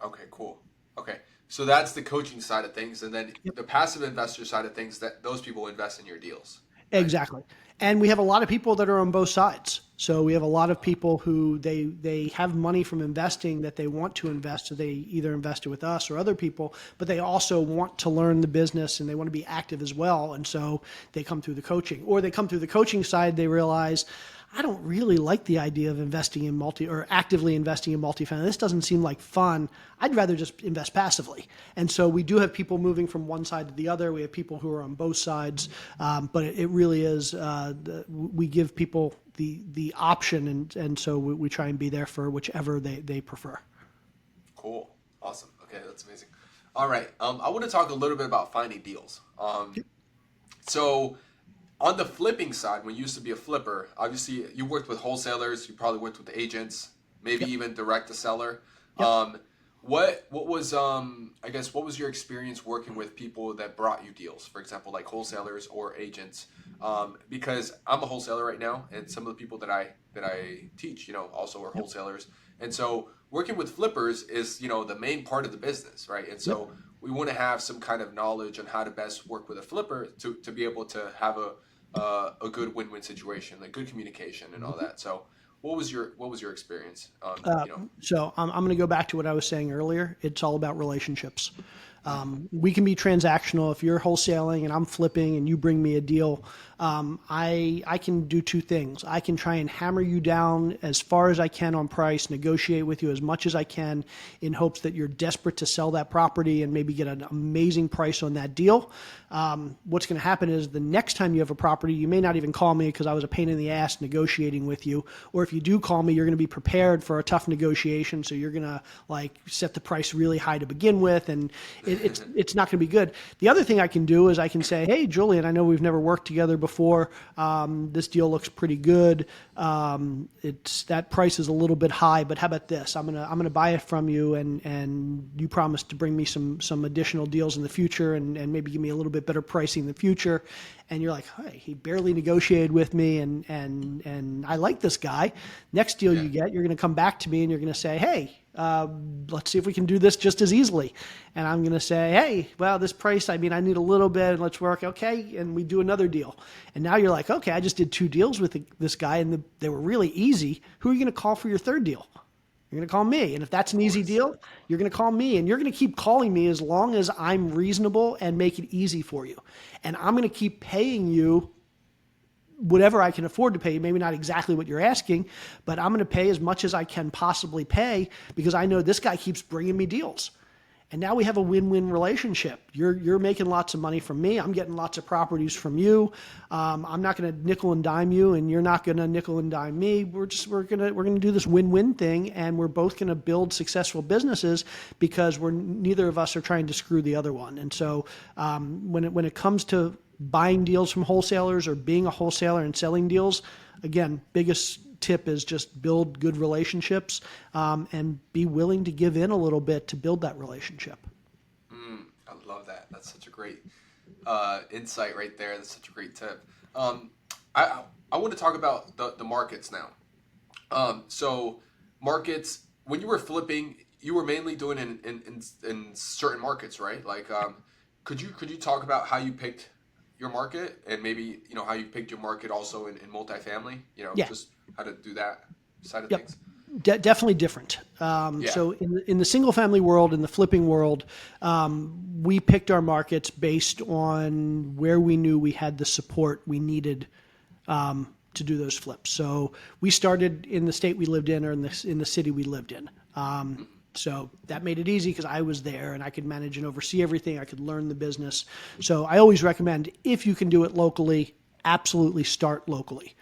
Okay, cool. Okay. So that's the coaching side of things. And then the passive investor side of things, that those people invest in your deals. Right? Exactly. And we have a lot of people that are on both sides. So we have a lot of people who they have money from investing that they want to invest. So they either invest it with us or other people, but they also want to learn the business and they want to be active as well. And so they come through the coaching, or they come through the coaching side. They realize I don't really like the idea of investing in or actively investing in multifamily. This doesn't seem like fun. I'd rather just invest passively. And so we do have people moving from one side to the other. We have people who are on both sides, but it really is. We give people the option, and so we try and be there for whichever they prefer. Cool. Awesome. Okay, that's amazing. All right. I want to talk a little bit about finding deals. So on the flipping side, when you used to be a flipper, obviously you worked with wholesalers, you probably worked with agents, maybe Yep. even direct to seller. Yep. What was I guess what was your experience working with people that brought you deals? For example, like wholesalers or agents. Because I'm a wholesaler right now, and some of the people that I teach, also are Yep. wholesalers. And so working with flippers is, the main part of the business, right? And Yep. so we want to have some kind of knowledge on how to best work with a flipper to be able to have a good win-win situation, like good communication and all that. So what was your experience? So I'm going to go back to what I was saying earlier. It's all about relationships. We can be transactional. If you're wholesaling and I'm flipping and you bring me a deal, I can do two things. I can try and hammer you down as far as I can on price, negotiate with you as much as I can in hopes that you're desperate to sell that property and maybe get an amazing price on that deal. What's going to happen is the next time you have a property, you may not even call me because I was a pain in the ass negotiating with you. Or if you do call me, you're going to be prepared for a tough negotiation. So you're going to like set the price really high to begin with, and it's not going to be good. The other thing I can do is I can say, hey, Julian, I know we've never worked together before. This deal looks pretty good. That price is a little bit high, but how about this? I'm gonna buy it from you, and you promise to bring me some additional deals in the future, and maybe give me a little bit better pricing in the future. And you're like, hey, he barely negotiated with me, and I like this guy. Next deal you get, you're going to come back to me and you're going to say, hey, let's see if we can do this just as easily. And I'm going to say, hey, well, this price, I need a little bit, let's work. Okay. And we do another deal. And now you're like, okay, I just did two deals with this guy and they were really easy. Who are you going to call for your third deal? You're going to call me. And if that's an easy deal, you're going to call me, and you're going to keep calling me as long as I'm reasonable and make it easy for you. And I'm going to keep paying you whatever I can afford to pay you, maybe not exactly what you're asking, but I'm going to pay as much as I can possibly pay because I know this guy keeps bringing me deals. And now we have a win-win relationship. You're making lots of money from me. I'm getting lots of properties from you. I'm not going to nickel and dime you, and you're not going to nickel and dime me. We're going to do this win-win thing, and we're both going to build successful businesses because neither of us are trying to screw the other one. And so when it comes to buying deals from wholesalers or being a wholesaler and selling deals, again, biggest tip is just build good relationships and be willing to give in a little bit to build that relationship. I love that. That's such a great insight right there. That's such a great tip. I want to talk about the markets now. So markets, when you were flipping, you were mainly doing in certain markets, right? Like, could you talk about how you picked your market and maybe how you picked your market also in multifamily? Yeah. Just how to do that side of Yep. things. Definitely different. So in the single family world, in the flipping world, we picked our markets based on where we knew we had the support we needed to do those flips. So we started in the state we lived in or in the city we lived in. So that made it easy because I was there and I could manage and oversee everything. I could learn the business. So I always recommend, if you can do it locally, absolutely start locally.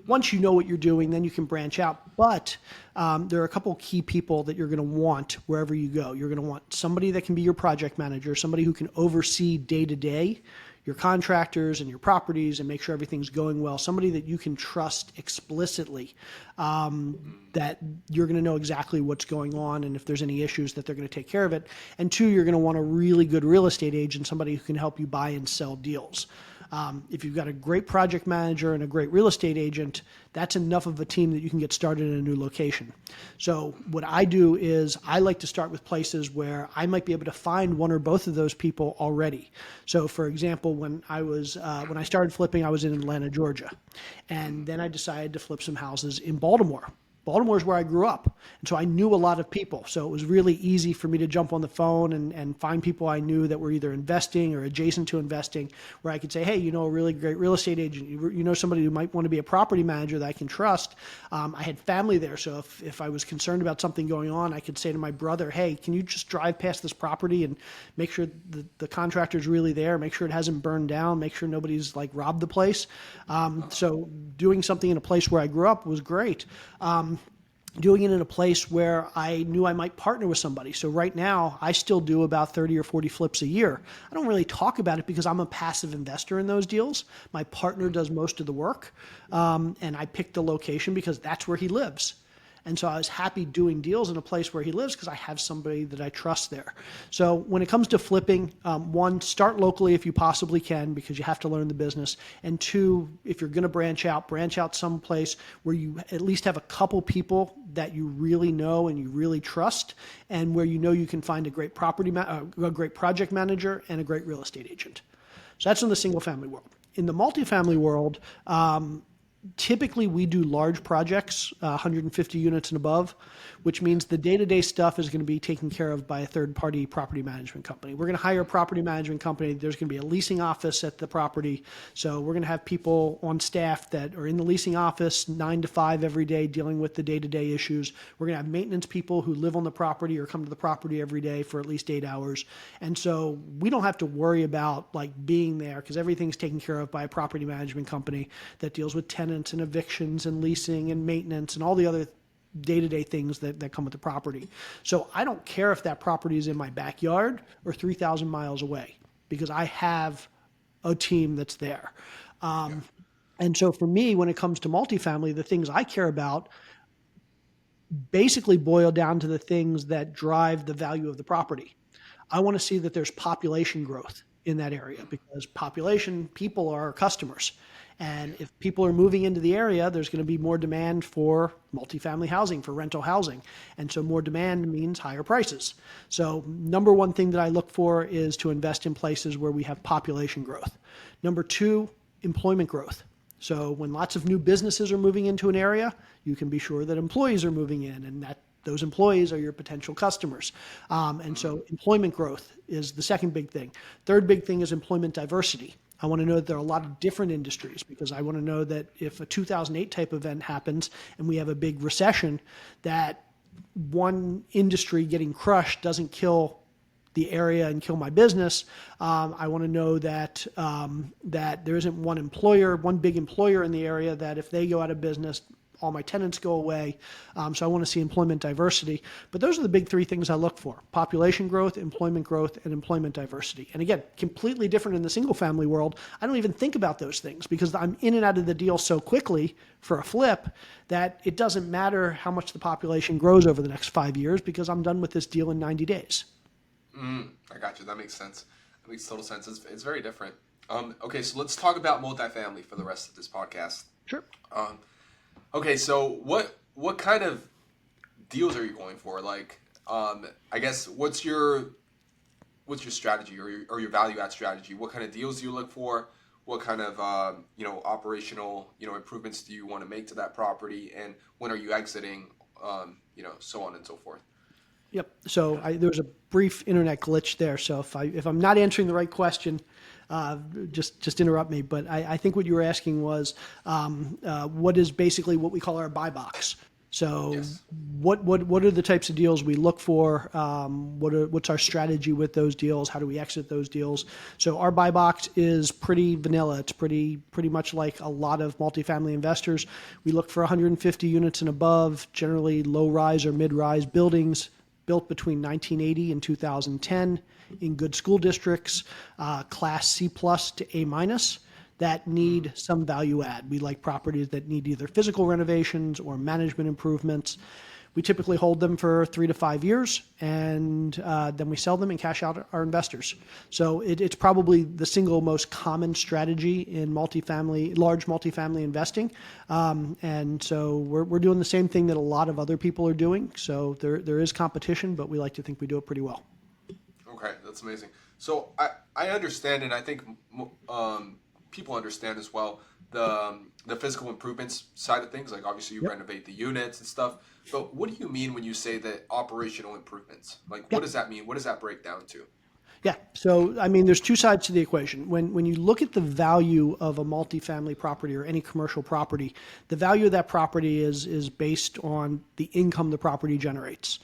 Once you know what you're doing, then you can branch out. But there are a couple key people that you're going to want wherever you go. You're going to want somebody that can be your project manager, somebody who can oversee day-to-day your contractors and your properties and make sure everything's going well, somebody that you can trust explicitly, that you're going to know exactly what's going on, and if there's any issues that they're going to take care of it. And two, you're going to want a really good real estate agent, somebody who can help you buy and sell deals. If you've got a great project manager and a great real estate agent, that's enough of a team that you can get started in a new location. So what I do is I like to start with places where I might be able to find one or both of those people already. So for example, when I started flipping, I was in Atlanta, Georgia, and then I decided to flip some houses in Baltimore. Baltimore is where I grew up. And so I knew a lot of people. So it was really easy for me to jump on the phone and find people I knew that were either investing or adjacent to investing, where I could say, hey, you know, a really great real estate agent, you know, somebody who might want to be a property manager that I can trust. I had family there. So if I was concerned about something going on, I could say to my brother, hey, can you just drive past this property and make sure the contractor's really there, make sure it hasn't burned down, make sure nobody's like robbed the place. So doing something in a place where I grew up was great. Doing it in a place where I knew I might partner with somebody. So right now, I still do about 30 or 40 flips a year. I don't really talk about it because I'm a passive investor in those deals. My partner does most of the work, and I picked the location because that's where he lives. And so I was happy doing deals in a place where he lives because I have somebody that I trust there. So when it comes to flipping, one, start locally if you possibly can because you have to learn the business. And two, if you're going to branch out someplace where you at least have a couple people that you really know and you really trust, and where you know you can find a great a great project manager and a great real estate agent. So that's in the single family world. In the multifamily world, typically we do large projects, 150 units and above, which means the day-to-day stuff is going to be taken care of by a third-party property management company. We're going to hire a property management company. There's going to be a leasing office at the property. So we're going to have people on staff that are in the leasing office 9 to 5 every day dealing with the day-to-day issues. We're going to have maintenance people who live on the property or come to the property every day for at least 8 hours. And so we don't have to worry about like being there because everything's taken care of by a property management company that deals with tenants and evictions and leasing and maintenance and all the other day-to-day things that come with the property. So I don't care if that property is in my backyard or 3,000 miles away because I have a team that's there. And so for me, when it comes to multifamily, the things I care about basically boil down to the things that drive the value of the property. I want to see that there's population growth in that area because people are our customers. And if people are moving into the area, there's going to be more demand for multifamily housing, for rental housing. And so more demand means higher prices. So number one thing that I look for is to invest in places where we have population growth. Number two, employment growth. So when lots of new businesses are moving into an area, you can be sure that employees are moving in and that those employees are your potential customers. And so employment growth is the second big thing. Third big thing is employment diversity. I want to know that there are a lot of different industries because I want to know that if a 2008 type event happens and we have a big recession, that one industry getting crushed doesn't kill the area and kill my business. I want to know that that there isn't one big employer in the area that if they go out of business, all my tenants go away. So I want to see employment diversity. But those are the big three things I look for: population growth, employment growth, and employment diversity. And again, completely different in the single family world. I don't even think about those things because I'm in and out of the deal so quickly for a flip that it doesn't matter how much the population grows over the next 5 years because I'm done with this deal in 90 days. I got you. That makes sense. That makes total sense. It's very different. Okay, so let's talk about multifamily for the rest of this podcast. Sure. Okay, so what kind of deals are you going for? Like, I guess what's your strategy or your value add strategy? What kind of deals do you look for? What kind of operational improvements do you want to make to that property? And when are you exiting? So on and so forth. Yep. So there was a brief internet glitch there. So if I'm not answering the right question, just interrupt me. But I think what you were asking was what is basically what we call our buy box. So Yes. what are the types of deals we look for? What's our strategy with those deals? How do we exit those deals? So our buy box is pretty vanilla. It's pretty much like a lot of multifamily investors. We look for 150 units and above, generally low rise or mid rise buildings built between 1980 and 2010 in good school districts, class C plus to A minus, that need some value add. We like properties that need either physical renovations or management improvements. We typically hold them for 3 to 5 years, and then we sell them and cash out our investors. So it's probably the single most common strategy in large multifamily investing. And so we're doing the same thing that a lot of other people are doing. So there is competition, but we like to think we do it pretty well. Okay, that's amazing. So I understand, and I think people understand as well, the physical improvements side of things. Like obviously you Yep. renovate the units and stuff. But what do you mean when you say that operational improvements? Like Yeah. what does that mean? What does that break down to? Yeah. So, I mean, there's two sides to the equation. When you look at the value of a multifamily property or any commercial property, the value of that property is based on the income the property generates.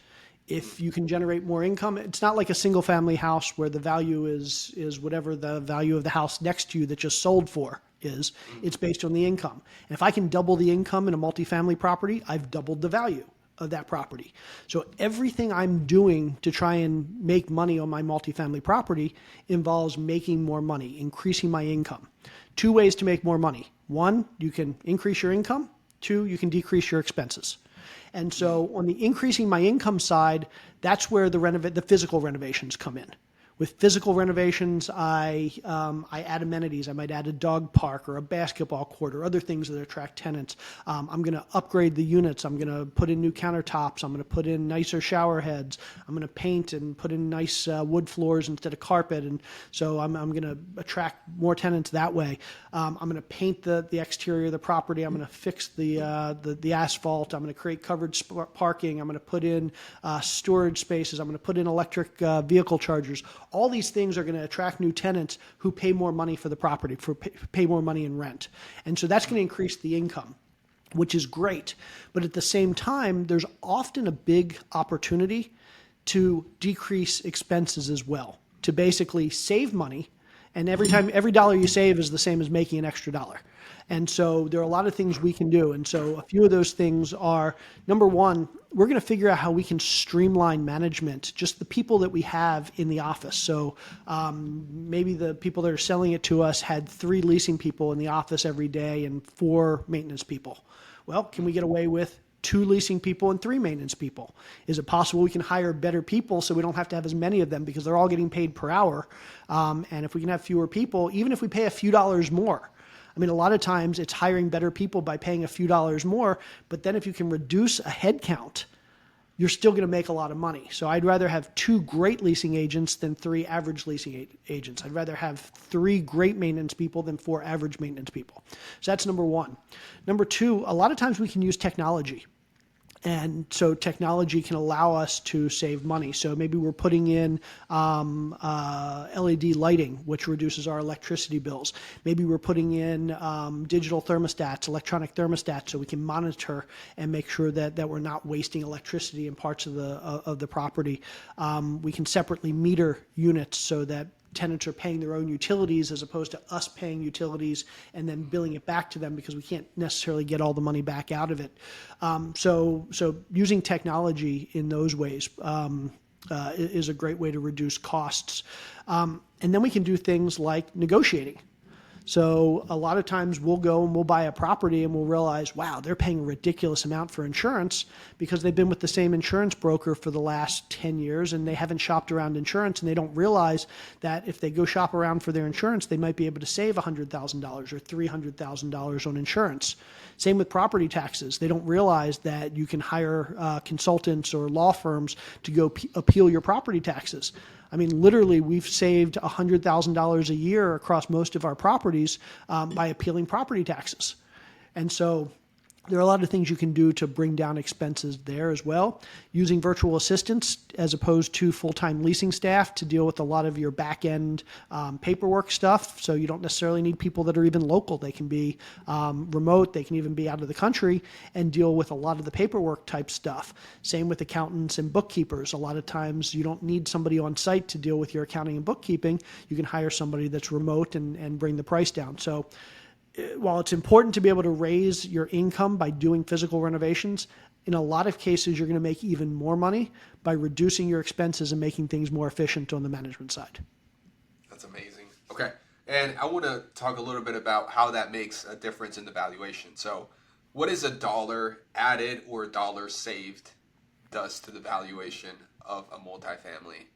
If you can generate more income, it's not like a single family house where the value is whatever the value of the house next to you that just sold for is. It's based on the income. And if I can double the income in a multifamily property, I've doubled the value of that property. So everything I'm doing to try and make money on my multifamily property involves making more money, increasing my income. Two ways to make more money. One, you can increase your income. Two, you can decrease your expenses. And so on the increasing my income side, that's where the physical renovations come in. With physical renovations, I add amenities. I might add a dog park or a basketball court or other things that attract tenants. I'm going to upgrade the units. I'm going to put in new countertops. I'm going to put in nicer shower heads. I'm going to paint and put in nice wood floors instead of carpet. And so I'm going to attract more tenants that way. I'm going to paint the exterior of the property. I'm going to fix the asphalt. I'm going to create covered parking. I'm going to put in storage spaces. I'm going to put in electric vehicle chargers. All these things are going to attract new tenants who pay more money for the property, pay more money in rent. And so that's going to increase the income, which is great. But at the same time, there's often a big opportunity to decrease expenses as well, to basically save money. And every dollar you save is the same as making an extra dollar. And so there are a lot of things we can do. And so a few of those things are, number one, we're going to figure out how we can streamline management, just the people that we have in the office. So maybe the people that are selling it to us had 3 leasing people in the office every day and 4 maintenance people. Well, can we get away with 2 leasing people and 3 maintenance people? Is it possible we can hire better people so we don't have to have as many of them because they're all getting paid per hour? And if we can have fewer people, even if we pay a few dollars more, I mean, a lot of times it's hiring better people by paying a few dollars more, but then if you can reduce a head count, you're still going to make a lot of money. So I'd rather have 2 great leasing agents than 3 average leasing agents. I'd rather have 3 great maintenance people than 4 average maintenance people. So that's number one. Number two, a lot of times we can use technology. And so technology can allow us to save money. So maybe we're putting in LED lighting, which reduces our electricity bills. Maybe we're putting in digital thermostats, electronic thermostats, so we can monitor and make sure that we're not wasting electricity in parts of the property. We can separately meter units so that tenants are paying their own utilities as opposed to us paying utilities and then billing it back to them because we can't necessarily get all the money back out of it. So using technology in those ways is a great way to reduce costs. And then we can do things like negotiating. So a lot of times we'll go and we'll buy a property and we'll realize, wow, they're paying a ridiculous amount for insurance because they've been with the same insurance broker for the last 10 years and they haven't shopped around insurance, and they don't realize that if they go shop around for their insurance, they might be able to save $100,000 or $300,000 on insurance. Same with property taxes. They don't realize that you can hire consultants or law firms to go appeal your property taxes. I mean, literally, we've saved $100,000 a year across most of our properties by appealing property taxes. And so there are a lot of things you can do to bring down expenses there as well. Using virtual assistants as opposed to full-time leasing staff to deal with a lot of your back-end paperwork stuff. So you don't necessarily need people that are even local. They can be remote. They can even be out of the country and deal with a lot of the paperwork type stuff. Same with accountants and bookkeepers. A lot of times you don't need somebody on site to deal with your accounting and bookkeeping. You can hire somebody that's remote and bring the price down. So while it's important to be able to raise your income by doing physical renovations, in a lot of cases, you're going to make even more money by reducing your expenses and making things more efficient on the management side. That's amazing. Okay. And I want to talk a little bit about how that makes a difference in the valuation. So what is a dollar added or a dollar saved does to the valuation of a multifamily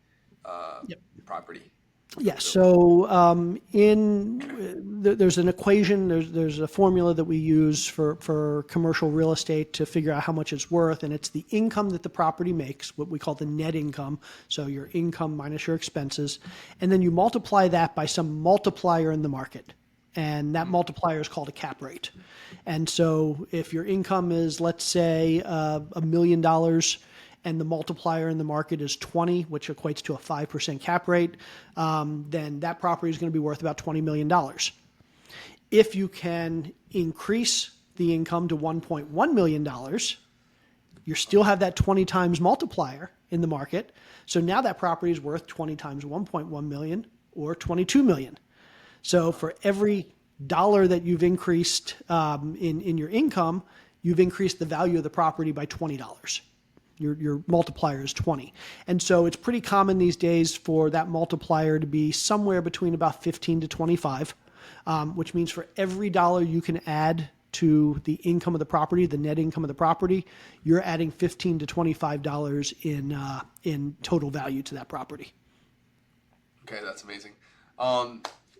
property? Yes. So there's an equation, there's a formula that we use for commercial real estate to figure out how much it's worth, and it's the income that the property makes, what we call the net income. So your income minus your expenses, and then you multiply that by some multiplier in the market. and that multiplier is called a cap rate. And so if your income is, let's say, $1 million, and the multiplier in the market is 20, which equates to a 5% cap rate, then that property is going to be worth about $20 million. If you can increase the income to $1.1 million, you still have that 20 times multiplier in the market. So now that property is worth 20 times 1.1 million or 22 million. So for every dollar that you've increased in your income, you've increased the value of the property by $20. Your multiplier is 20. And so it's pretty common these days for that multiplier to be somewhere between about 15 to 25, which means for every dollar you can add to the income of the property, the net income of the property, you're adding $15 to $25 in total value to that property. Okay, that's amazing.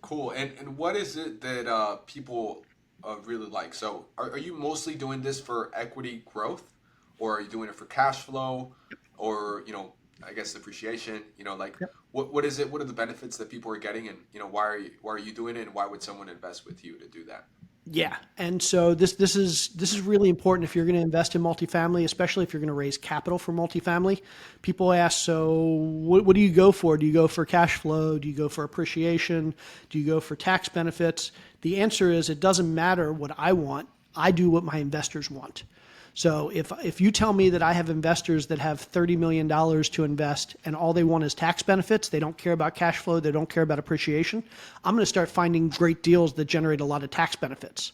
Cool. And what is it that people really like? So are you mostly doing this for equity growth, or are you doing it for cash flow, or, I guess appreciation? Yep. What is it? What are the benefits that people are getting, and why are you doing it, and why would someone invest with you to do that? Yeah, and so this is really important if you're going to invest in multifamily, especially if you're going to raise capital for multifamily. People ask, so what do you go for? Do you go for cash flow? Do you go for appreciation? Do you go for tax benefits? The answer is it doesn't matter what I want. I do what my investors want. So if you tell me that I have investors that have $30 million to invest and all they want is tax benefits, they don't care about cash flow, they don't care about appreciation, I'm going to start finding great deals that generate a lot of tax benefits,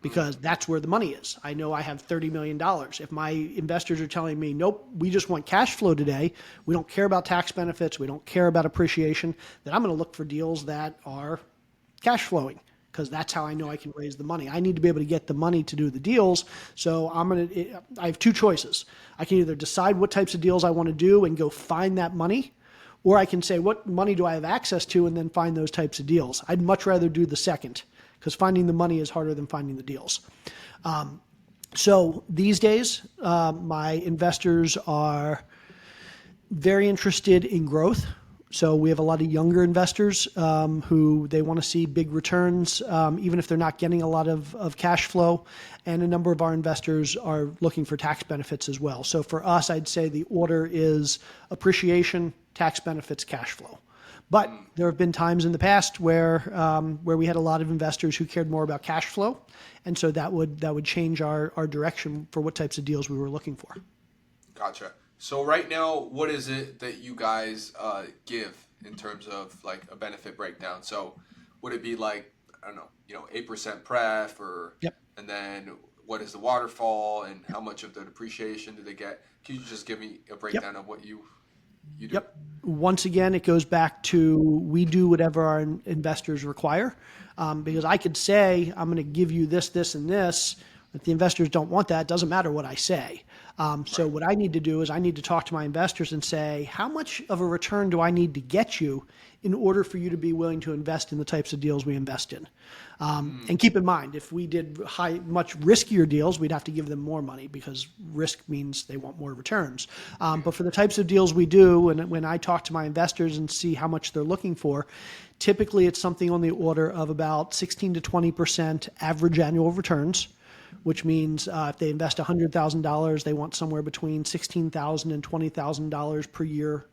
because that's where the money is. I know I have $30 million. If my investors are telling me, nope, we just want cash flow today, we don't care about tax benefits, we don't care about appreciation, then I'm going to look for deals that are cash flowing, because that's how I know I can raise the money. I need to be able to get the money to do the deals. So I have two choices. I can either decide what types of deals I want to do and go find that money, or I can say, what money do I have access to, and then find those types of deals. I'd much rather do the second, because finding the money is harder than finding the deals. So these days, my investors are very interested in growth. So we have a lot of younger investors who they want to see big returns, even if they're not getting a lot of cash flow. And a number of our investors are looking for tax benefits as well. So for us, I'd say the order is appreciation, tax benefits, cash flow. But there have been times in the past where we had a lot of investors who cared more about cash flow. And so that would change our direction for what types of deals we were looking for. Gotcha. So right now, what is it that you guys give in terms of like a benefit breakdown? So would it be like, I don't know, 8% pref, or Yep. and then what is the waterfall, and how much of the depreciation do they get? Can you just give me a breakdown of what you do? Yep. Once again, it goes back to we do whatever our investors require, because I could say I'm going to give you this, this, and this. If the investors don't want that, it doesn't matter what I say. So what I need to do is I need to talk to my investors and say, how much of a return do I need to get you in order for you to be willing to invest in the types of deals we invest in? And keep in mind, if we did much riskier deals, we'd have to give them more money, because risk means they want more returns. But for the types of deals we do, and when I talk to my investors and see how much they're looking for, typically it's something on the order of about 16 to 20% average annual returns, which means if they invest $100,000, they want somewhere between $16,000 and $20,000 per year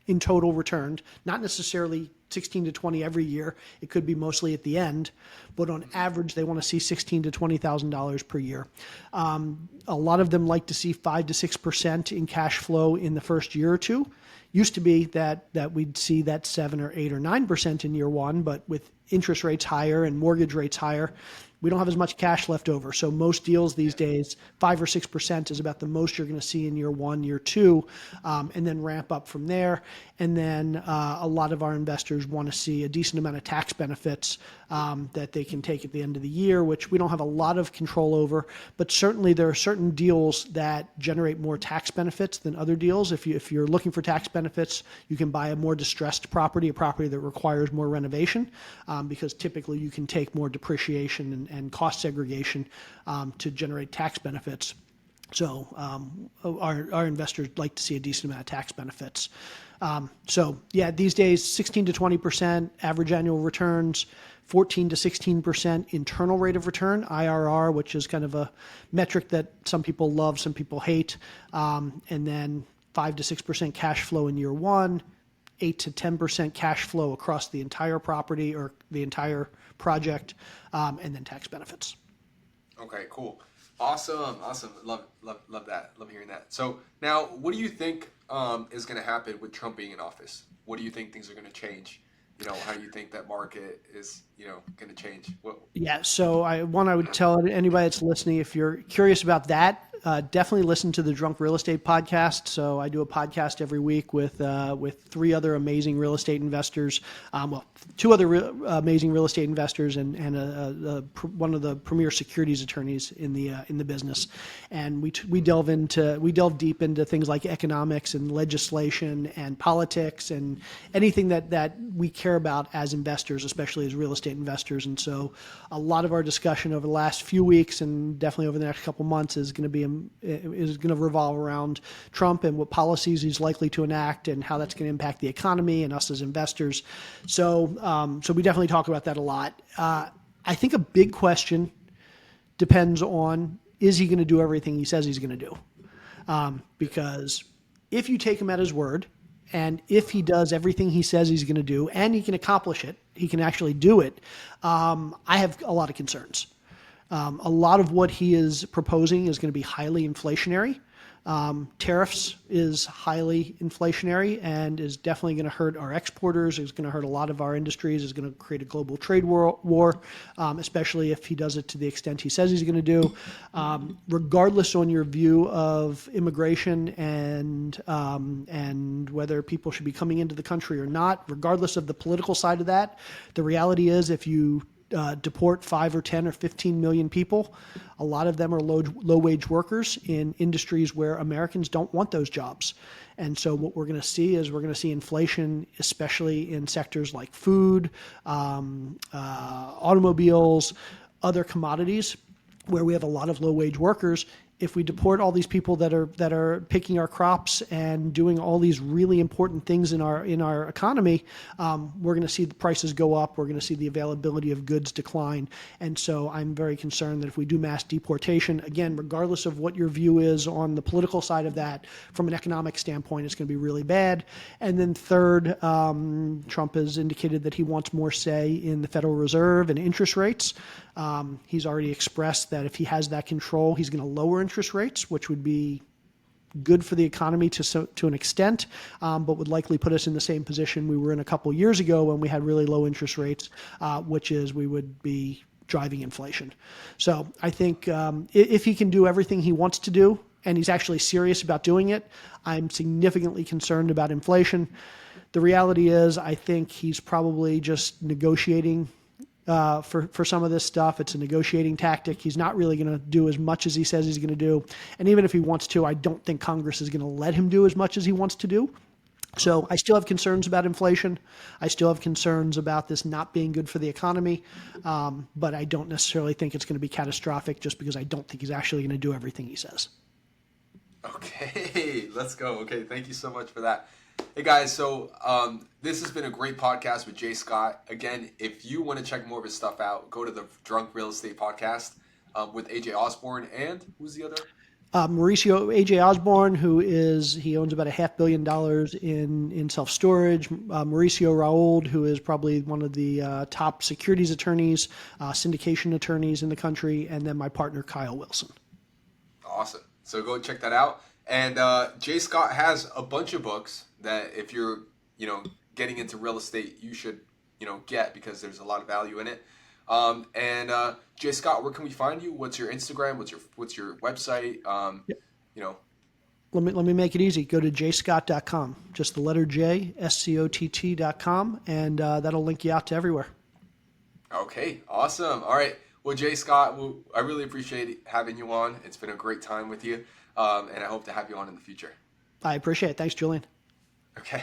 in total returned. Not necessarily 16 to 20 every year. It could be mostly at the end, but on average, they want to see $16,000 to $20,000 per year. A lot of them like to see 5 to 6% in cash flow in the first year or two. Used to be that we'd see that 7 or 8 or 9% in year one, but with interest rates higher and mortgage rates higher, we don't have as much cash left over. So most deals these days, 5 or 6% is about the most you're going to see in year one, year two, and then ramp up from there. And then a lot of our investors want to see a decent amount of tax benefits that they can take at the end of the year, which we don't have a lot of control over. But certainly there are certain deals that generate more tax benefits than other deals. If you're looking for tax benefits, you can buy a more distressed property, a property that requires more renovation, because typically you can take more depreciation and cost segregation to generate tax benefits. So our investors like to see a decent amount of tax benefits. So yeah, these days 16 to 20% average annual returns, 14 to 16% internal rate of return (IRR), which is kind of a metric that some people love, some people hate, and then 5 to 6% cash flow in year one, 8 to 10% cash flow across the entire property or the entire project, and then tax benefits. Okay, cool. Awesome, awesome. Love that. Love hearing that. So now, what do you think is going to happen with Trump being in office? What do you think things are going to change? How do you think that market is, going to change? What? Yeah, so I would tell anybody that's listening, if you're curious about that, definitely listen to the Drunk Real Estate podcast. So I do a podcast every week with 3 other amazing real estate investors. Well, 2 other amazing real estate investors and one of the premier securities attorneys in the business. And we delve deep into things like economics and legislation and politics and anything that we care about as investors, especially as real estate investors. And so a lot of our discussion over the last few weeks and definitely over the next couple months is going to revolve around Trump and what policies he's likely to enact and how that's going to impact the economy and us as investors. So we definitely talk about that a lot. I think a big question depends on, is he going to do everything he says he's going to do? Because if you take him at his word, and if he does everything he says he's going to do, and he can accomplish it, he can actually do it, I have a lot of concerns. A lot of what he is proposing is going to be highly inflationary. Tariffs is highly inflationary and is definitely going to hurt our exporters. It's going to hurt a lot of our industries. It's going to create a global trade war, especially if he does it to the extent he says he's going to do. Regardless on your view of immigration and whether people should be coming into the country or not, regardless of the political side of that, the reality is if you deport 5 or 10 or 15 million people, a lot of them are low-wage workers in industries where Americans don't want those jobs. And so what we're going to see is inflation, especially in sectors like food, automobiles, other commodities, where we have a lot of low-wage workers. If we deport all these people that are picking our crops and doing all these really important things in our economy, we're going to see the prices go up. We're going to see the availability of goods decline. And so I'm very concerned that if we do mass deportation, again, regardless of what your view is on the political side of that, from an economic standpoint, it's going to be really bad. And then third, Trump has indicated that he wants more say in the Federal Reserve and interest rates. He's already expressed that if he has that control, he's going to lower interest rates, which would be good for the economy to an extent, but would likely put us in the same position we were in a couple years ago when we had really low interest rates, which is we would be driving inflation. So I think if he can do everything he wants to do, and he's actually serious about doing it, I'm significantly concerned about inflation. The reality is I think he's probably just negotiating for some of this stuff. It's a negotiating tactic. He's not really going to do as much as he says he's going to do. And even if he wants to, I don't think Congress is going to let him do as much as he wants to do. So I still have concerns about inflation. I still have concerns about this not being good for the economy. But I don't necessarily think it's going to be catastrophic just because I don't think he's actually going to do everything he says. Okay, let's go. Okay, thank you so much for that. Hey guys, so this has been a great podcast with Jay Scott. Again, if you want to check more of his stuff out, go to the Drunk Real Estate podcast with AJ Osborne and who's the other? AJ Osborne, he owns about $500 million in self-storage. Mauricio Raould, who is probably one of the top securities attorneys, syndication attorneys in the country, and then my partner Kyle Wilson. Awesome. So go check that out. And Jay Scott has a bunch of books that if you're, getting into real estate, you should, get because there's a lot of value in it. Jay Scott, where can we find you? What's your Instagram? What's your website? Yep. Let me make it easy. Go to jscott.com. Just the letter J, SCOTT.com, and that'll link you out to everywhere. Okay, awesome. All right. Well, Jay Scott, I really appreciate having you on. It's been a great time with you, and I hope to have you on in the future. I appreciate it. Thanks, Julian. Okay.